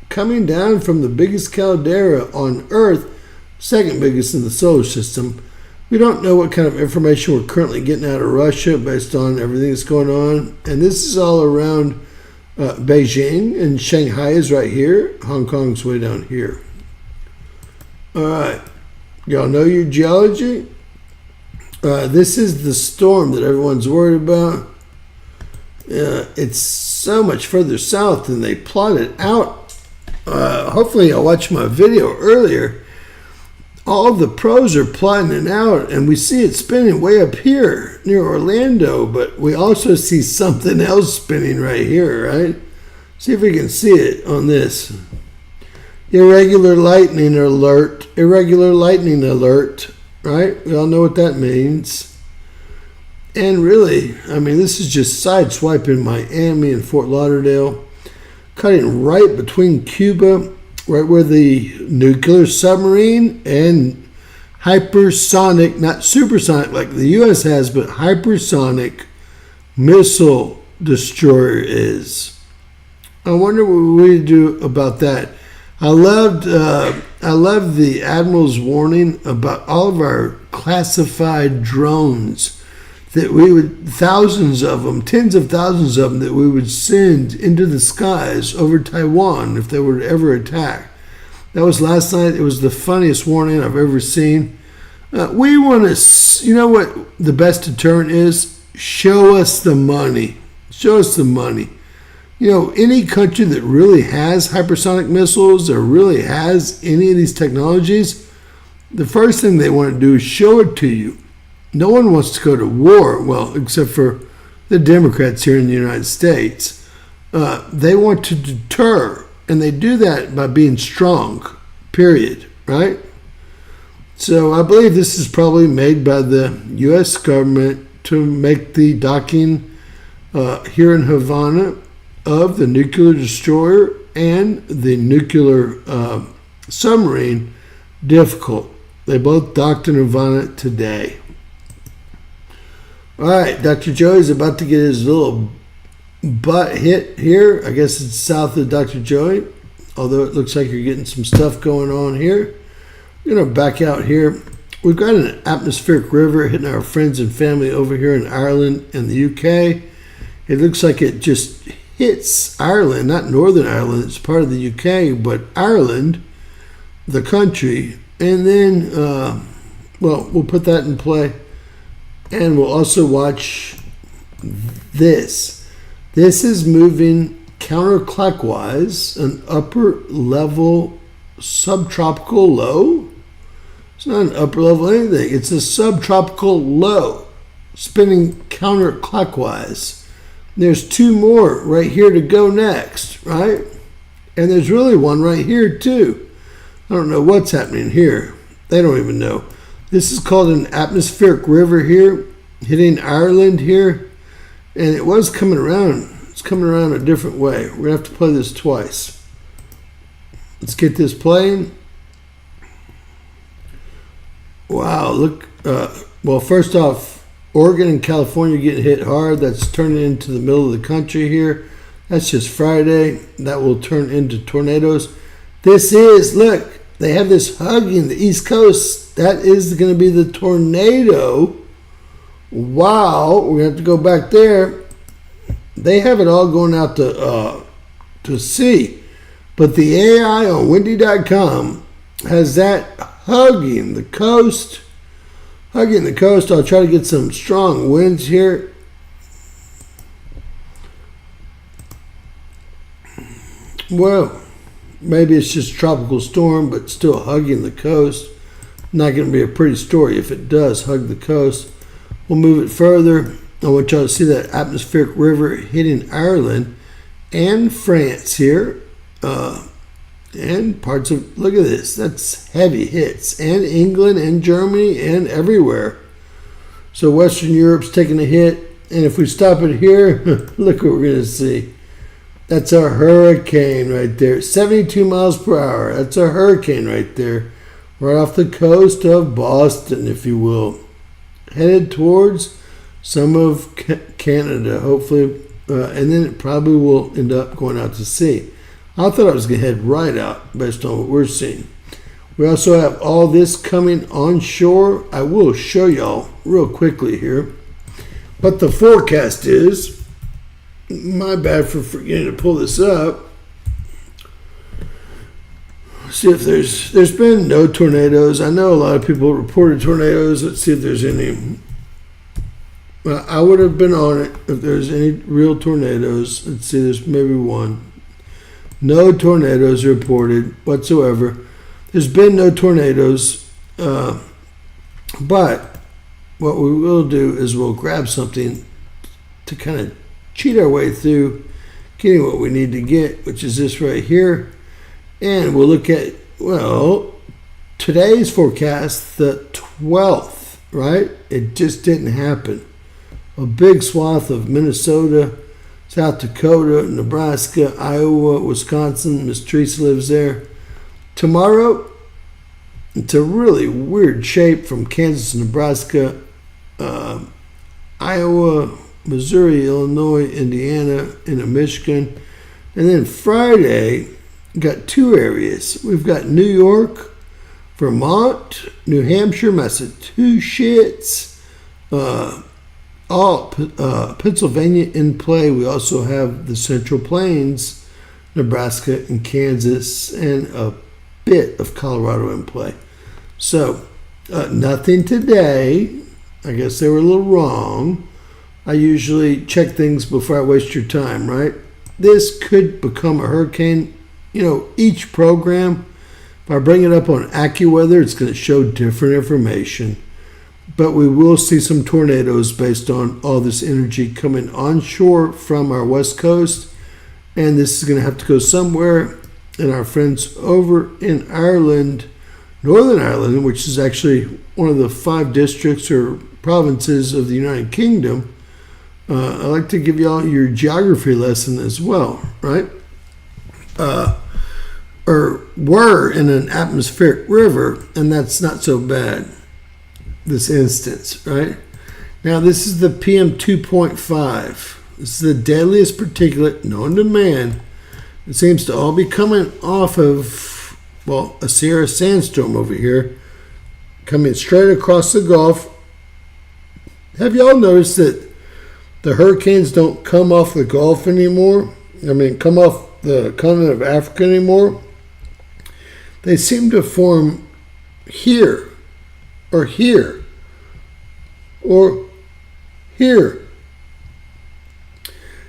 coming down from the biggest caldera on Earth, second biggest in the solar system. We don't know what kind of information we're currently getting out of Russia based on everything that's going on. And this is all around Beijing, and Shanghai is right here. Hong Kong's way down here. All right. Y'all know your geology? This is the storm that everyone's worried about. It's so much further south than they plotted out. Hopefully y'all watched my video earlier. All of the pros are plotting it out, and we see it spinning way up here near Orlando, but we also see something else spinning right here, right? See if we can see it on this. Irregular lightning alert, right? We all know what that means. And really, I mean, this is just sideswiping Miami and Fort Lauderdale, cutting right between Cuba, right where the nuclear submarine and hypersonic, not supersonic like the U.S. has, but hypersonic missile destroyer is. I wonder what we do about that. I love the Admiral's warning about all of our classified drones that we would, thousands of them, tens of thousands of them, that we would send into the skies over Taiwan if they were to ever attack. That was last night. It was the funniest warning I've ever seen. We want to, you know what the best deterrent is? Show us the money. Show us the money. You know, any country that really has hypersonic missiles or really has any of these technologies, the first thing they want to do is show it to you. No one wants to go to war, well, except for the Democrats here in the United States. They want to deter, and they do that by being strong, period, right? So I believe this is probably made by the U.S. government to make the docking here in Havana of the nuclear destroyer and the nuclear submarine difficult. They both docked in Havana today. All right, Dr. Joey's about to get his little butt hit here. I guess it's south of Dr. Joey, although it looks like you're getting some stuff going on here. We're going to back out here. We've got an atmospheric river hitting our friends and family over here in Ireland and the UK. It looks like it just hits Ireland, not Northern Ireland. It's part of the UK, but Ireland, the country. And then, well, we'll put that in play. And we'll also watch this. This is moving counterclockwise, an upper level subtropical low. It's not an upper level anything. It's a subtropical low spinning counterclockwise. There's two more right here to go next, right? And there's really one right here too. I don't know what's happening here. They don't even know. This is called an atmospheric river here, hitting Ireland here. And it was coming around. It's coming around a different way. We're going to have to play this twice. Let's get this playing. Wow, look. Well, first off, Oregon and California getting hit hard. That's turning into the middle of the country here. That's just Friday. That will turn into tornadoes. This is, look, they have this hugging the East Coast. That is going to be the tornado. Wow, we're going to have to go back there. They have it all going out to sea. But the AI on windy.com has that hugging the coast. Hugging the coast. I'll try to get some strong winds here. Well, maybe it's just a tropical storm, but still hugging the coast. Not going to be a pretty story if it does hug the coast. We'll move it further. I want y'all to see that atmospheric river hitting Ireland and France here. And parts of, look at this, that's heavy hits. And England and Germany and everywhere. So Western Europe's taking a hit. And if we stop it here, look what we're going to see. That's a hurricane right there. 72 miles per hour. That's a hurricane right there. Right off the coast of Boston, if you will. Headed towards some of Canada, hopefully. And then it probably will end up going out to sea. I thought I was going to head right out based on what we're seeing. We also have all this coming onshore. I will show y'all real quickly here. But the forecast is, my bad for forgetting to pull this up. See if there's been no tornadoes. I know a lot of people reported tornadoes. Let's see if there's any. Well, I would have been on it if there's any real tornadoes. Let's see, there's maybe one. No tornadoes reported whatsoever. There's been no tornadoes, but what we will do is we'll grab something to kind of cheat our way through getting what we need to get, which is this right here. And we'll look at, well, today's forecast, the 12th, right? It just didn't happen. A big swath of Minnesota, South Dakota, Nebraska, Iowa, Wisconsin. Miss Teresa lives there. Tomorrow, it's a really weird shape from Kansas, Nebraska, Iowa, Missouri, Illinois, Indiana, into Michigan. And then Friday, got two areas. We've got New York, Vermont, New Hampshire, Massachusetts, all Pennsylvania in play. We also have the Central Plains, Nebraska and Kansas, and a bit of Colorado in play. So nothing today. I guess they were a little wrong. I usually check things before I waste your time, right? This could become a hurricane. Each program, if I bring it up on AccuWeather, it's going to show different information. But we will see some tornadoes based on all this energy coming onshore from our west coast. And this is going to have to go somewhere. And our friends over in Ireland, Northern Ireland, which is actually one of the 5 districts or provinces of the United Kingdom, I like to give you all your geography lesson as well, right? Or were in an atmospheric river, and that's not so bad, this instance, right? Now, this is the PM 2.5. This is the deadliest particulate known to man. It seems to all be coming off of, a Sierra sandstorm over here, coming straight across the Gulf. Have y'all noticed that the hurricanes don't come off the Gulf anymore? Come off the continent of Africa anymore? They seem to form here, or here, or here.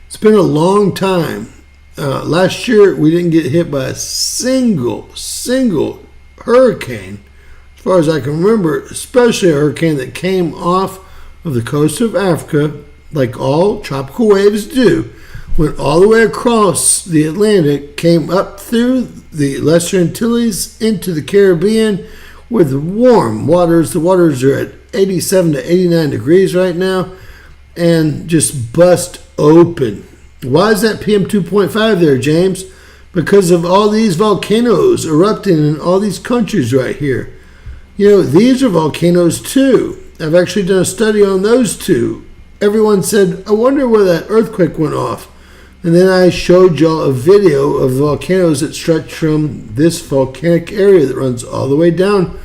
It's been a long time. Last year, we didn't get hit by a single hurricane, as far as I can remember, especially a hurricane that came off of the coast of Africa, like all tropical waves do, went all the way across the Atlantic, came up through the Lesser Antilles into the Caribbean with warm waters. The waters are at 87 to 89 degrees right now, and just bust open. Why is that PM 2.5 there, James? Because of all these volcanoes erupting in all these countries right here. These are volcanoes too. I've actually done a study on those two. Everyone said, I wonder where that earthquake went off. And then I showed y'all a video of volcanoes that stretch from this volcanic area that runs all the way down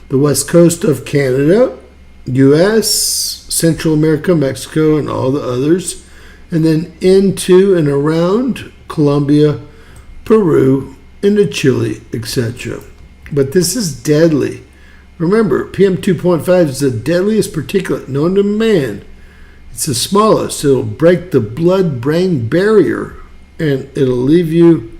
the west coast of Canada, U.S., Central America, Mexico, and all the others, and then into and around Colombia, Peru, into Chile, etc. But this is deadly. Remember, PM 2.5 is the deadliest particulate known to man. It's the smallest. It'll break the blood-brain barrier, and it'll leave you,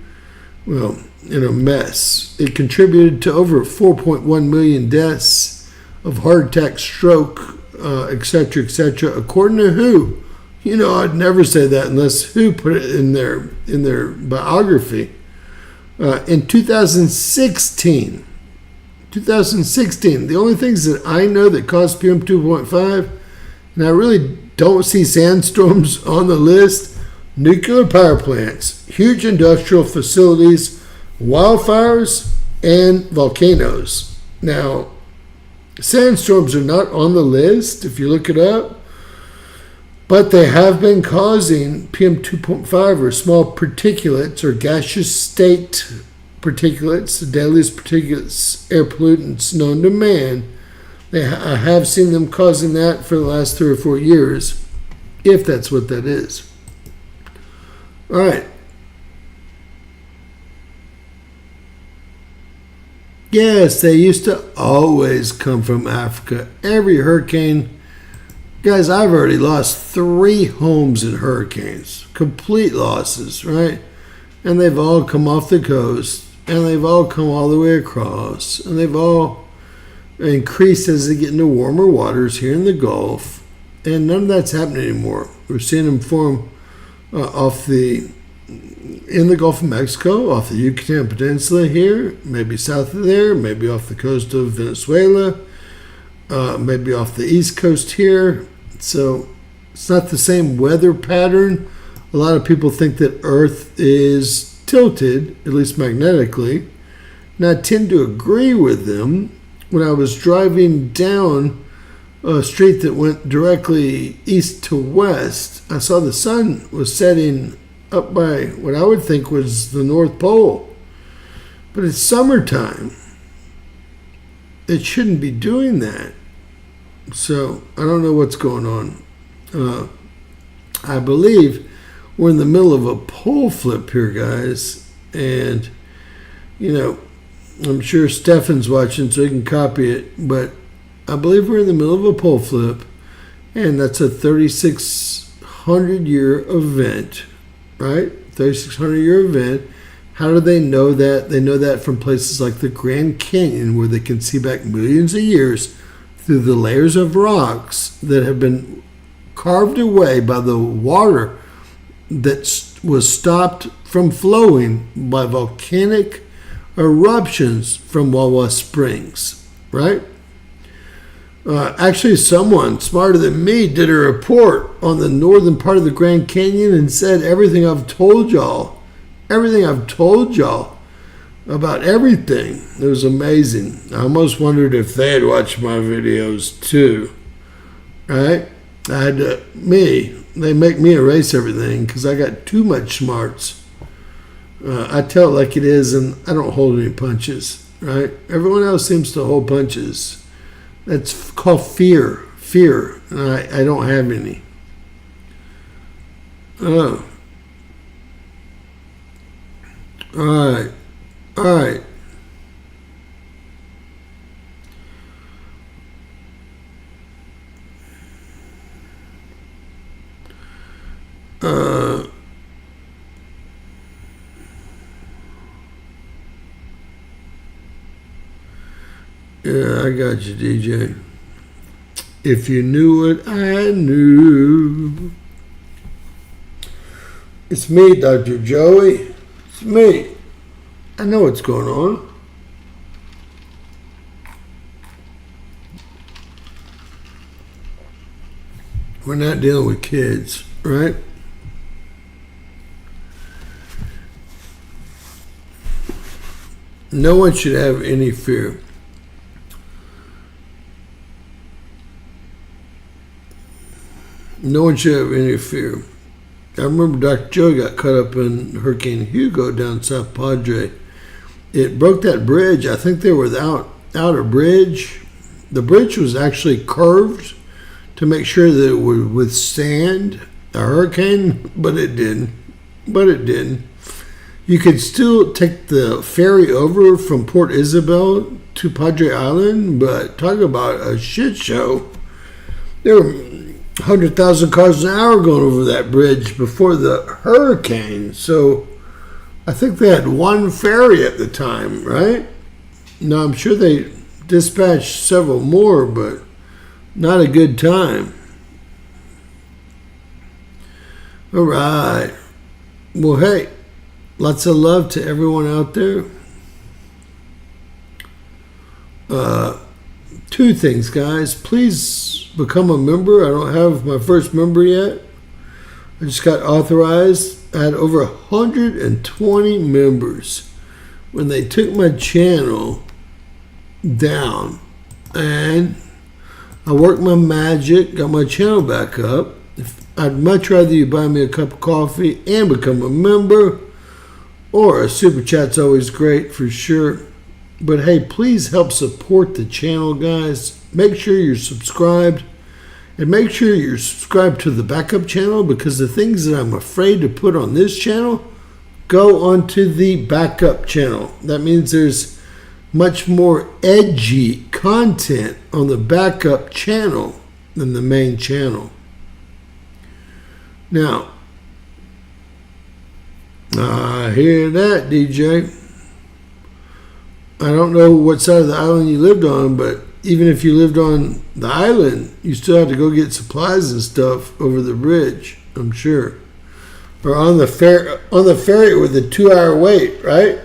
in a mess. It contributed to over 4.1 million deaths of heart attack, stroke, etc., etc., according to WHO. I'd never say that unless WHO put it in their biography. In 2016, the only things that I know that caused PM 2.5, and I really don't see sandstorms on the list: nuclear power plants, huge industrial facilities, wildfires, and volcanoes. Now, sandstorms are not on the list if you look it up, but they have been causing PM 2.5 or small particulates or gaseous state particulates, the deadliest particulates, air pollutants known to man. I have seen them causing that for the last 3 or 4 years, if that's what that is. All right. Yes, they used to always come from Africa. Every hurricane. Guys, I've already lost 3 homes in hurricanes. Complete losses, right? And they've all come off the coast, and they've all come all the way across, and they've all increased as they get into warmer waters here in the Gulf, and none of that's happening anymore. We're seeing them form in the Gulf of Mexico, off the Yucatan Peninsula here, maybe south of there, maybe off the coast of Venezuela, maybe off the east coast here. So it's not the same weather pattern. A lot of people think that Earth is tilted, at least magnetically, and I tend to agree with them. When I was driving down a street that went directly east to west, I saw the sun was setting up by what I would think was the North Pole. But it's summertime. It shouldn't be doing that. So I don't know what's going on. I believe we're in the middle of a pole flip here, guys. And, I'm sure Stefan's watching so he can copy it. But I believe we're in the middle of a pole flip. And that's a 3,600-year event, right? 3,600-year event. How do they know that? They know that from places like the Grand Canyon, where they can see back millions of years through the layers of rocks that have been carved away by the water that was stopped from flowing by volcanic eruptions from Wawa Springs, right? Actually, someone smarter than me did a report on the northern part of the Grand Canyon and said everything I've told y'all about everything. It was amazing. I almost wondered if they had watched my videos too, right? They make me erase everything because I got too much smarts. I tell it like it is, and I don't hold any punches, right? Everyone else seems to hold punches. That's called fear, and I don't have any. Oh. All right. Yeah, I got you, DJ. If you knew what I knew. It's me, Dr. Joey. It's me. I know what's going on. We're not dealing with kids, right? No one should have any fear. No one should have any fear. I remember Dr. Joe got caught up in Hurricane Hugo down South Padre. It broke that bridge. I think they were without a bridge. The bridge was actually curved to make sure that it would withstand a hurricane, but it didn't. You could still take the ferry over from Port Isabel to Padre Island, but talk about a shit show. There were 100,000 cars an hour going over that bridge before the hurricane. So I think they had one ferry at the time, right? Now I'm sure they dispatched several more, but not a good time. All right. Well, hey, lots of love to everyone out there. Two things, guys. Please become a member. I don't have my first member yet. I just got authorized. I had over 120 members when they took my channel down. And I worked my magic, got my channel back up. I'd much rather you buy me a cup of coffee and become a member, or a super chat's always great for sure. But hey, please help support the channel, guys. Make sure you're subscribed, and make sure you're subscribed to the backup channel, because the things that I'm afraid to put on this channel go onto the backup channel. That means there's much more edgy content on the backup channel than the main channel. Now, I hear that, DJ. I don't know what side of the island you lived on, but even if you lived on the island, you still had to go get supplies and stuff over the bridge, I'm sure. Or on the ferry with a 2-hour wait, right?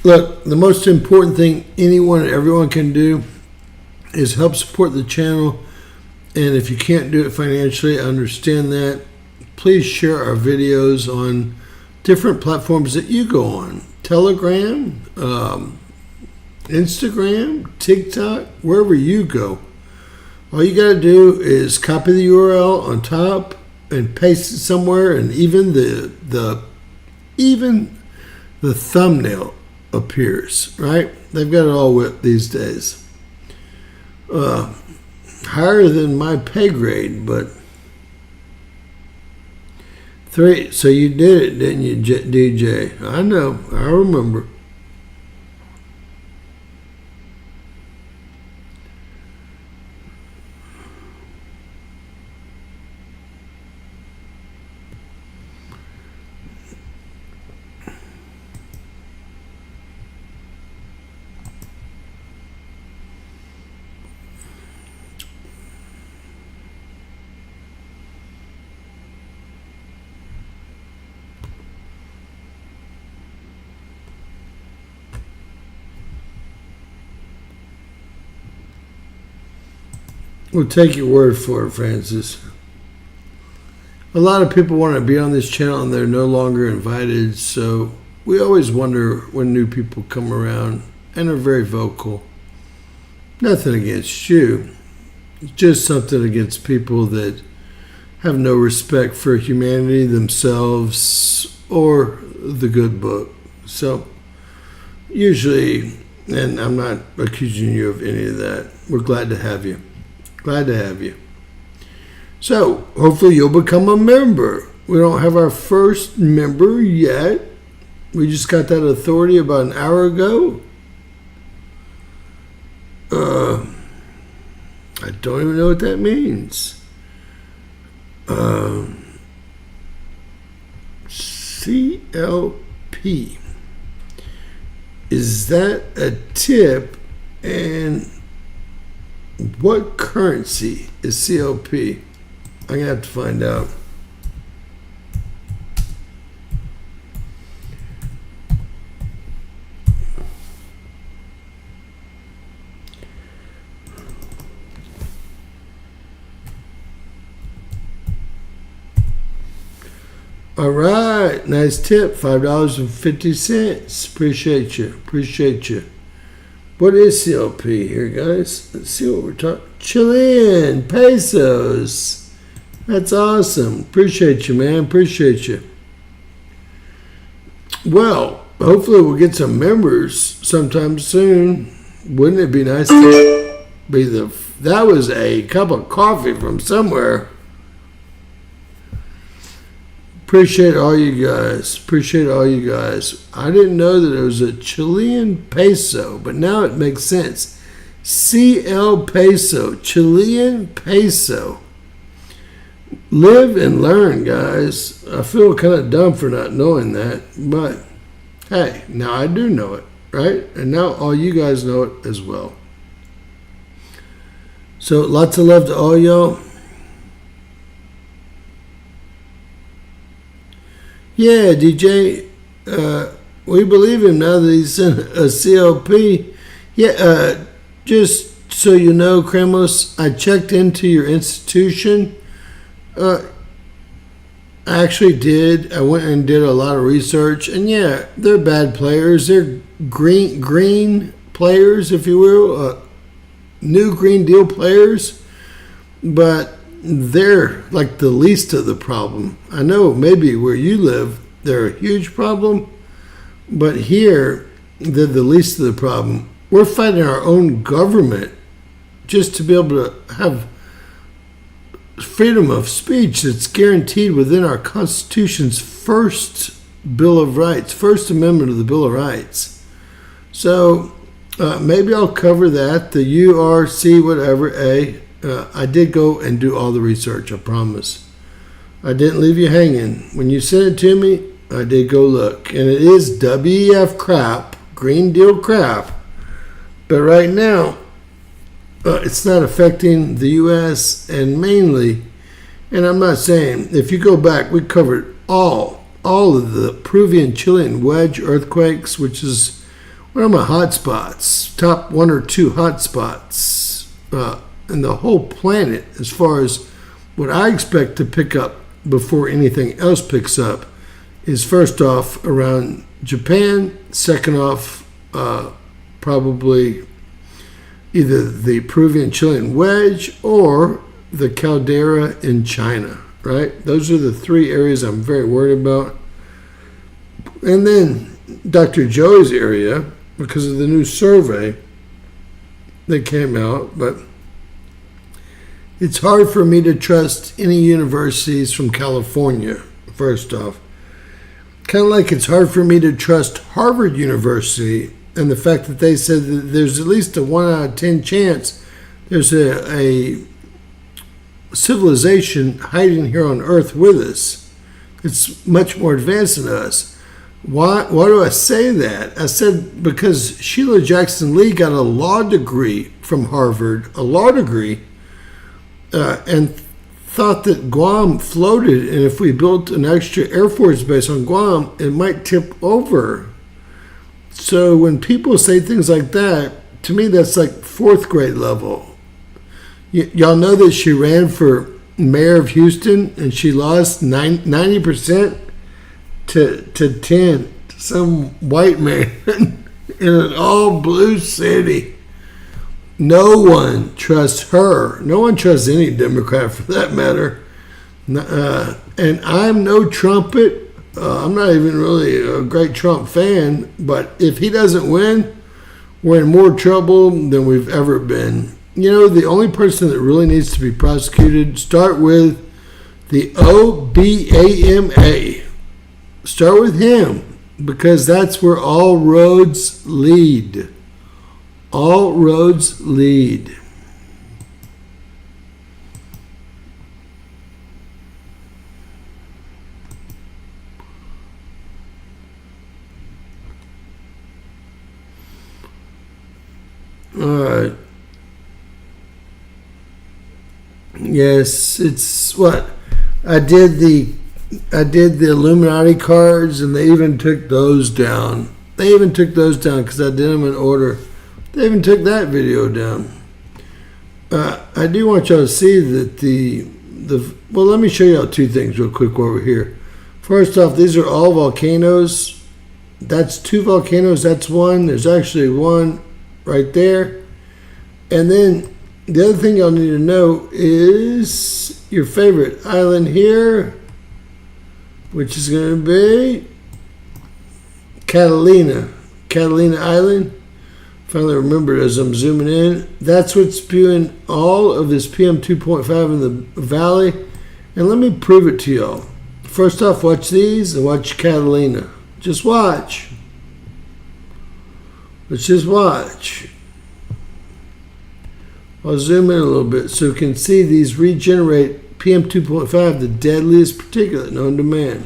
Look, the most important thing anyone and everyone can do is help support the channel. And if you can't do it financially, I understand that. Please share our videos on different platforms that you go on. Telegram, Instagram, TikTok, wherever you go. All you got to do is copy the URL on top and paste it somewhere, and even the thumbnail appears, right? They've got it all whipped these days. Higher than my pay grade, but 3. So you did it, didn't you, DJ? I know. I remember. We'll take your word for it, Francis. A lot of people want to be on this channel and they're no longer invited, so we always wonder when new people come around and are very vocal. Nothing against you. It's just something against people that have no respect for humanity, themselves, or the good book. So, usually, and I'm not accusing you of any of that, we're glad to have you. Glad to have you. So, hopefully you'll become a member. We don't have our first member yet. We just got that authority about an hour ago. I don't even know what that means. CLP. Is that a tip? And what currency is CLP? I'm going to have to find out. All right, nice tip, $5.50. Appreciate you. Appreciate you. What is CLP here, guys? Let's see what we're talking. Chilean pesos. That's awesome. Appreciate you, man. Appreciate you. Well, hopefully we'll get some members sometime soon. Wouldn't it be nice to be that was a cup of coffee from somewhere. Appreciate all you guys. Appreciate all you guys. I didn't know that it was a Chilean peso, but now it makes sense. CL peso, Chilean peso. Live and learn, guys. I feel kind of dumb for not knowing that, but hey, now I do know it, right? And now all you guys know it as well. So lots of love to all y'all. Yeah, DJ, we believe him now that he's in a CLP. Yeah, just so you know, Kremos, I checked into your institution. I actually did. I went and did a lot of research, and yeah, they're bad players. They're green players, if you will, new Green Deal players, but they're like the least of the problem. I know maybe where you live, they're a huge problem, but here, they're the least of the problem. We're fighting our own government just to be able to have freedom of speech that's guaranteed within our Constitution's first Bill of Rights, First Amendment of the Bill of Rights. So maybe I'll cover that, the URC whatever A. I did go and do all the research, I promise. I didn't leave you hanging. When you sent it to me, I did go look. And it is WEF crap, Green Deal crap. But right now, it's not affecting the U.S. and mainly, and I'm not saying, if you go back, we covered all of the Peruvian-Chilean wedge earthquakes, which is one of my hot spots, top 1 or 2 hot spots in the whole planet as far as what I expect to pick up before anything else picks up is first off around Japan, second off probably either the Peruvian-Chilean wedge or the caldera in China. right? Those are the three areas I'm very worried about. And then Dr. Joey's area, because of the new survey that came out, but it's hard for me to trust any universities from California, first off. Kind of like it's hard for me to trust Harvard University and the fact that they said that there's at least a 1 out of 10 chance there's a civilization hiding here on Earth with us. It's much more advanced than us. Why do I say that? I said because Sheila Jackson Lee got a law degree from Harvard, a law degree, and thought that Guam floated, and if we built an extra Air Force base on Guam, it might tip over. So when people say things like that, to me that's like fourth grade level. Y'all know that she ran for mayor of Houston and she lost 90% to 10 to some white man in an all blue city. No one trusts her. No one trusts any Democrat for that matter. And I'm no trumpet. I'm not even really a great Trump fan, but if he doesn't win, we're in more trouble than we've ever been. You know, the only person that really needs to be prosecuted, start with the OBAMA. Start with him, because that's where all roads lead. All roads lead. All right. Yes, it's what I did the Illuminati cards, and they even took those down. Because I did them in order. They even took that video down. I do want y'all to see that well, let me show y'all two things real quick while we're here. First off, these are all volcanoes. That's two volcanoes. That's one. There's actually one right there. And then the other thing y'all need to know is your favorite island here, which is going to be Catalina Island. Finally remembered as I'm zooming in. That's what's spewing all of this PM 2.5 in the valley. And let me prove it to y'all. First off, watch these and watch Catalina. Just watch. Let's just watch. I'll zoom in a little bit so you can see these regenerate PM 2.5, the deadliest particulate known to man.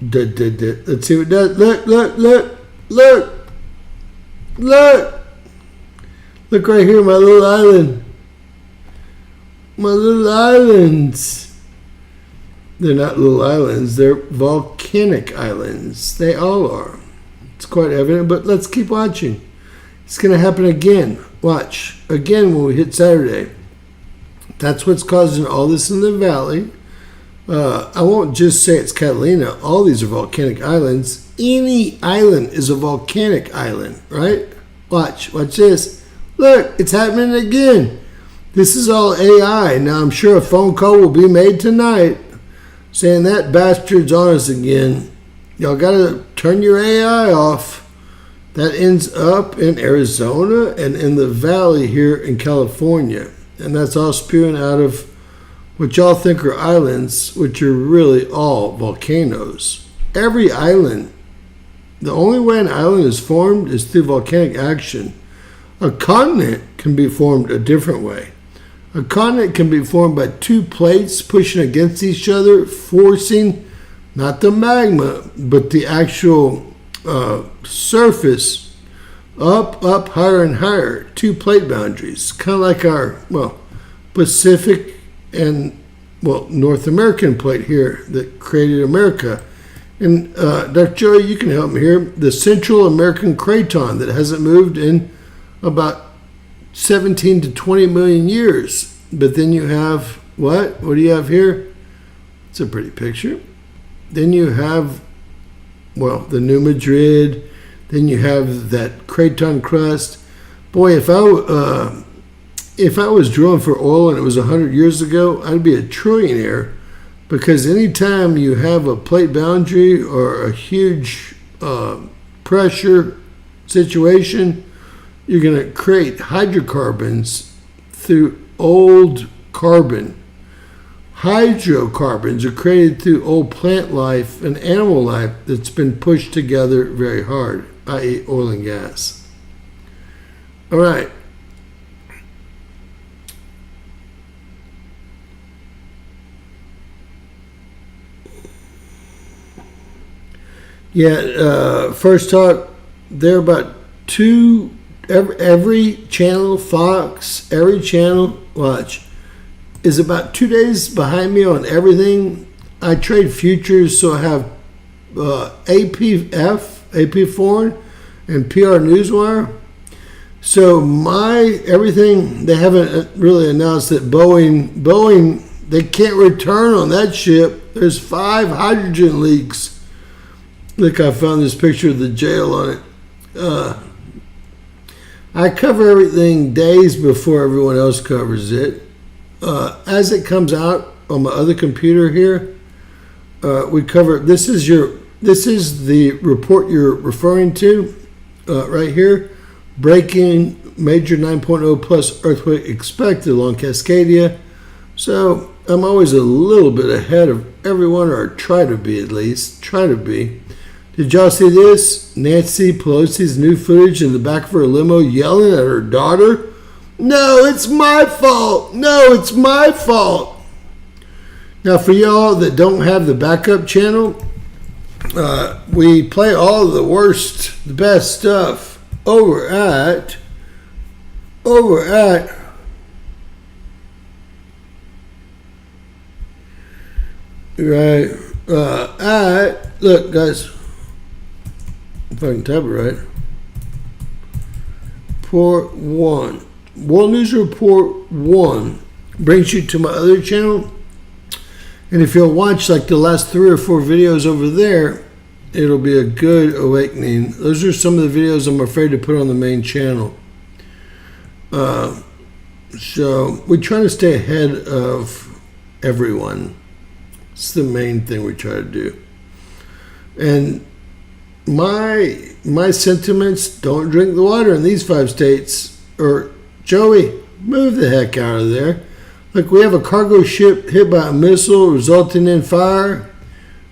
Let's see what it does. Look right here, my little island. My little islands. They're not little islands, they're volcanic islands. They all are. It's quite evident, but let's keep watching. It's going to happen again. Watch. Again when we hit Saturday. That's what's causing all this in the valley. I won't just say it's Catalina. All these are volcanic islands. Any island is a volcanic island, right? Watch this. Look, it's happening again. This is all AI. Now, I'm sure a phone call will be made tonight saying that bastard's on us again. Y'all got to turn your AI off. That ends up in Arizona and in the valley here in California. And that's all spewing out of what y'all think are islands, which are really all volcanoes. Every island, the only way an island is formed is through volcanic action. A continent can be formed a different way. A continent can be formed by two plates pushing against each other, forcing not the magma, but the actual surface up, higher and higher. Two plate boundaries, kind of like our, Pacific and, North American plate here that created America. And Dr. Joey, you can help me here. The Central American Craton that hasn't moved in about 17 to 20 million years. But then you have what? What do you have here? It's a pretty picture. Then you have, the New Madrid. Then you have that craton crust. Boy, if I was drilling for oil and it was 100 years ago, I'd be a trillionaire, because anytime you have a plate boundary or a huge pressure situation, you're going to create hydrocarbons through old carbon. Hydrocarbons are created through old plant life and animal life that's been pushed together very hard, i.e. oil and gas. All right. Yeah, first talk, they're about every channel, Fox, every channel, watch, is about 2 days behind me on everything. I trade futures, so I have AP Foreign, and PR Newswire. So everything, they haven't really announced that Boeing, they can't return on that ship. There's 5 hydrogen leaks. Look, I found this picture of the jail on it. I cover everything days before everyone else covers it. As it comes out on my other computer here, we cover. This is the report you're referring to, right here. Breaking major 9.0 plus earthquake expected along Cascadia. So I'm always a little bit ahead of everyone, or try to be at least. Try to be. Did y'all see this? Nancy Pelosi's new footage in the back of her limo yelling at her daughter? No, it's my fault. No, it's my fault. Now, for y'all that don't have the backup channel, we play all the worst, the best stuff over at look, guys, if I can type it right, Report 1. World News Report 1 brings you to my other channel. And if you'll watch like the last 3 or 4 videos over there, it'll be a good awakening. Those are some of the videos I'm afraid to put on the main channel. So we try to stay ahead of everyone. It's the main thing we try to do. And my sentiments, don't drink the water in these 5 states. Or, Joey, move the heck out of there. Look, we have a cargo ship hit by a missile resulting in fire.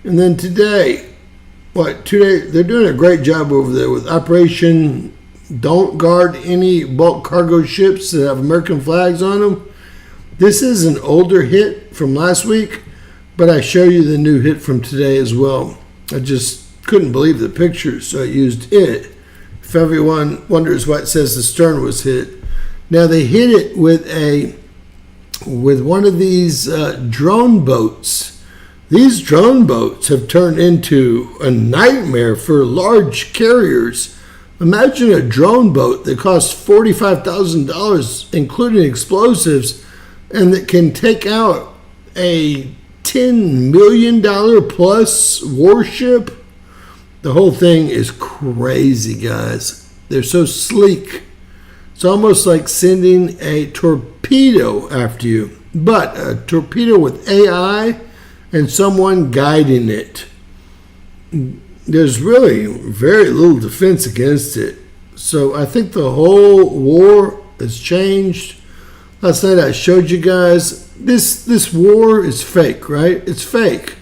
And then today, 2 days, they're doing a great job over there with Operation Don't Guard Any Bulk Cargo Ships that have American flags on them. This is an older hit from last week, but I show you the new hit from today as well. I just couldn't believe the picture, so I used it. If everyone wonders why it says the stern was hit. Now they hit it with one of these drone boats. These drone boats have turned into a nightmare for large carriers. Imagine a drone boat that costs $45,000, including explosives, and that can take out a $10 million plus warship. The whole thing is crazy, guys. They're so sleek. It's almost like sending a torpedo after you, but a torpedo with AI and someone guiding it. There's really very little defense against it. So I think the whole war has changed. Last night I showed you guys this war is fake, right? It's fake.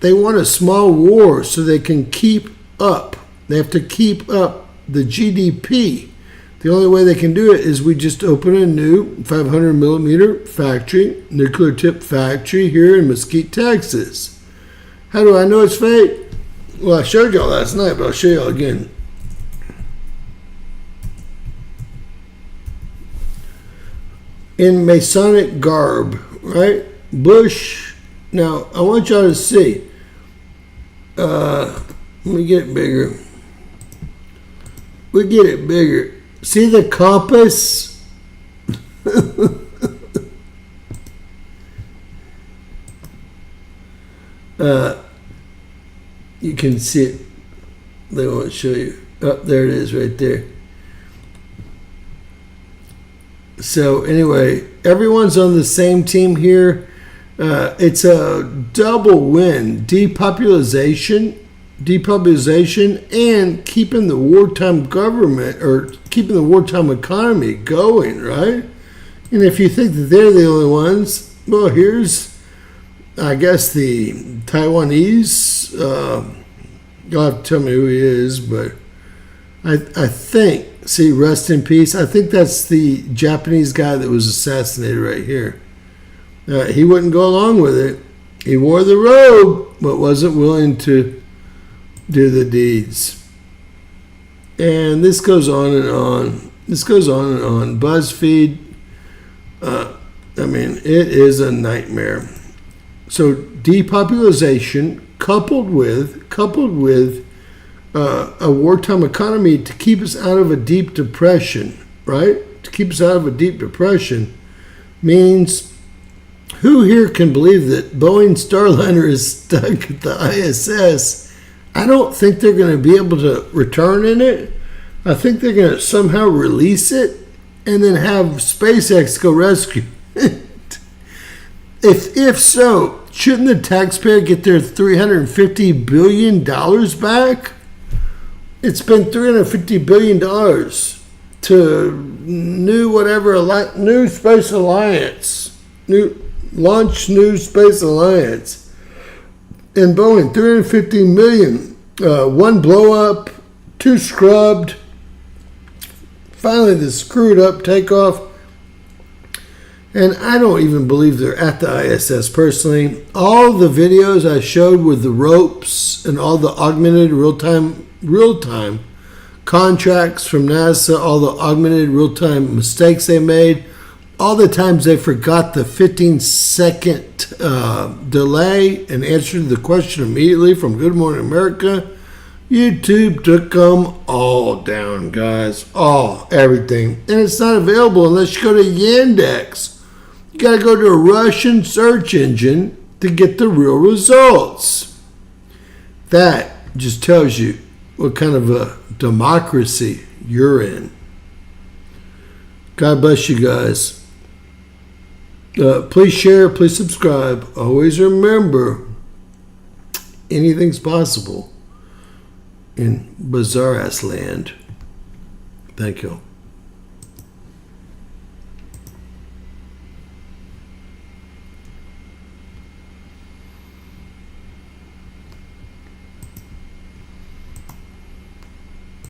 They want a small war so they can keep up. They have to keep up the GDP. The only way they can do it is we just open a new 500 millimeter factory, nuclear tip factory here in Mesquite, Texas. How do I know it's fake? Well, I showed y'all last night, but I'll show y'all again. In Masonic garb, right? Bush. Now, I want y'all to see. Let me get it bigger. We get it bigger. See the compass? You can see it. They won't show you. Oh, there it is right there. So anyway, everyone's on the same team here. It's a double win: depopulation, and keeping the wartime government or keeping the wartime economy going, right? And if you think that they're the only ones, well, here's, I guess, the Taiwanese. You'll have to tell me who he is, but I think. See, rest in peace. I think that's the Japanese guy that was assassinated right here. He wouldn't go along with it. He wore the robe, but wasn't willing to do the deeds. And this goes on and on. This goes on and on. BuzzFeed. I mean, it is a nightmare. So depopulation coupled with a wartime economy to keep us out of a deep depression, right? To keep us out of a deep depression means, who here can believe that Boeing Starliner is stuck at the ISS? I don't think they're going to be able to return in it. I think they're going to somehow release it and then have SpaceX go rescue it. If so, shouldn't the taxpayer get their $350 billion back? It's been $350 billion to new space alliance, new space alliance, and Boeing $350 million. One blow up, two scrubbed. Finally, the screwed up takeoff. And I don't even believe they're at the ISS personally. All the videos I showed with the ropes and all the augmented real-time contracts from NASA, all the augmented real-time mistakes they made, all the times they forgot the 15-second delay and answered the question immediately from Good Morning America, YouTube took them all down, guys. Everything. And it's not available unless you go to Yandex. You got to go to a Russian search engine to get the real results. That just tells you what kind of a democracy you're in. God bless you guys. Please share, please subscribe. Always remember, anything's possible in bizarre ass land. Thank you.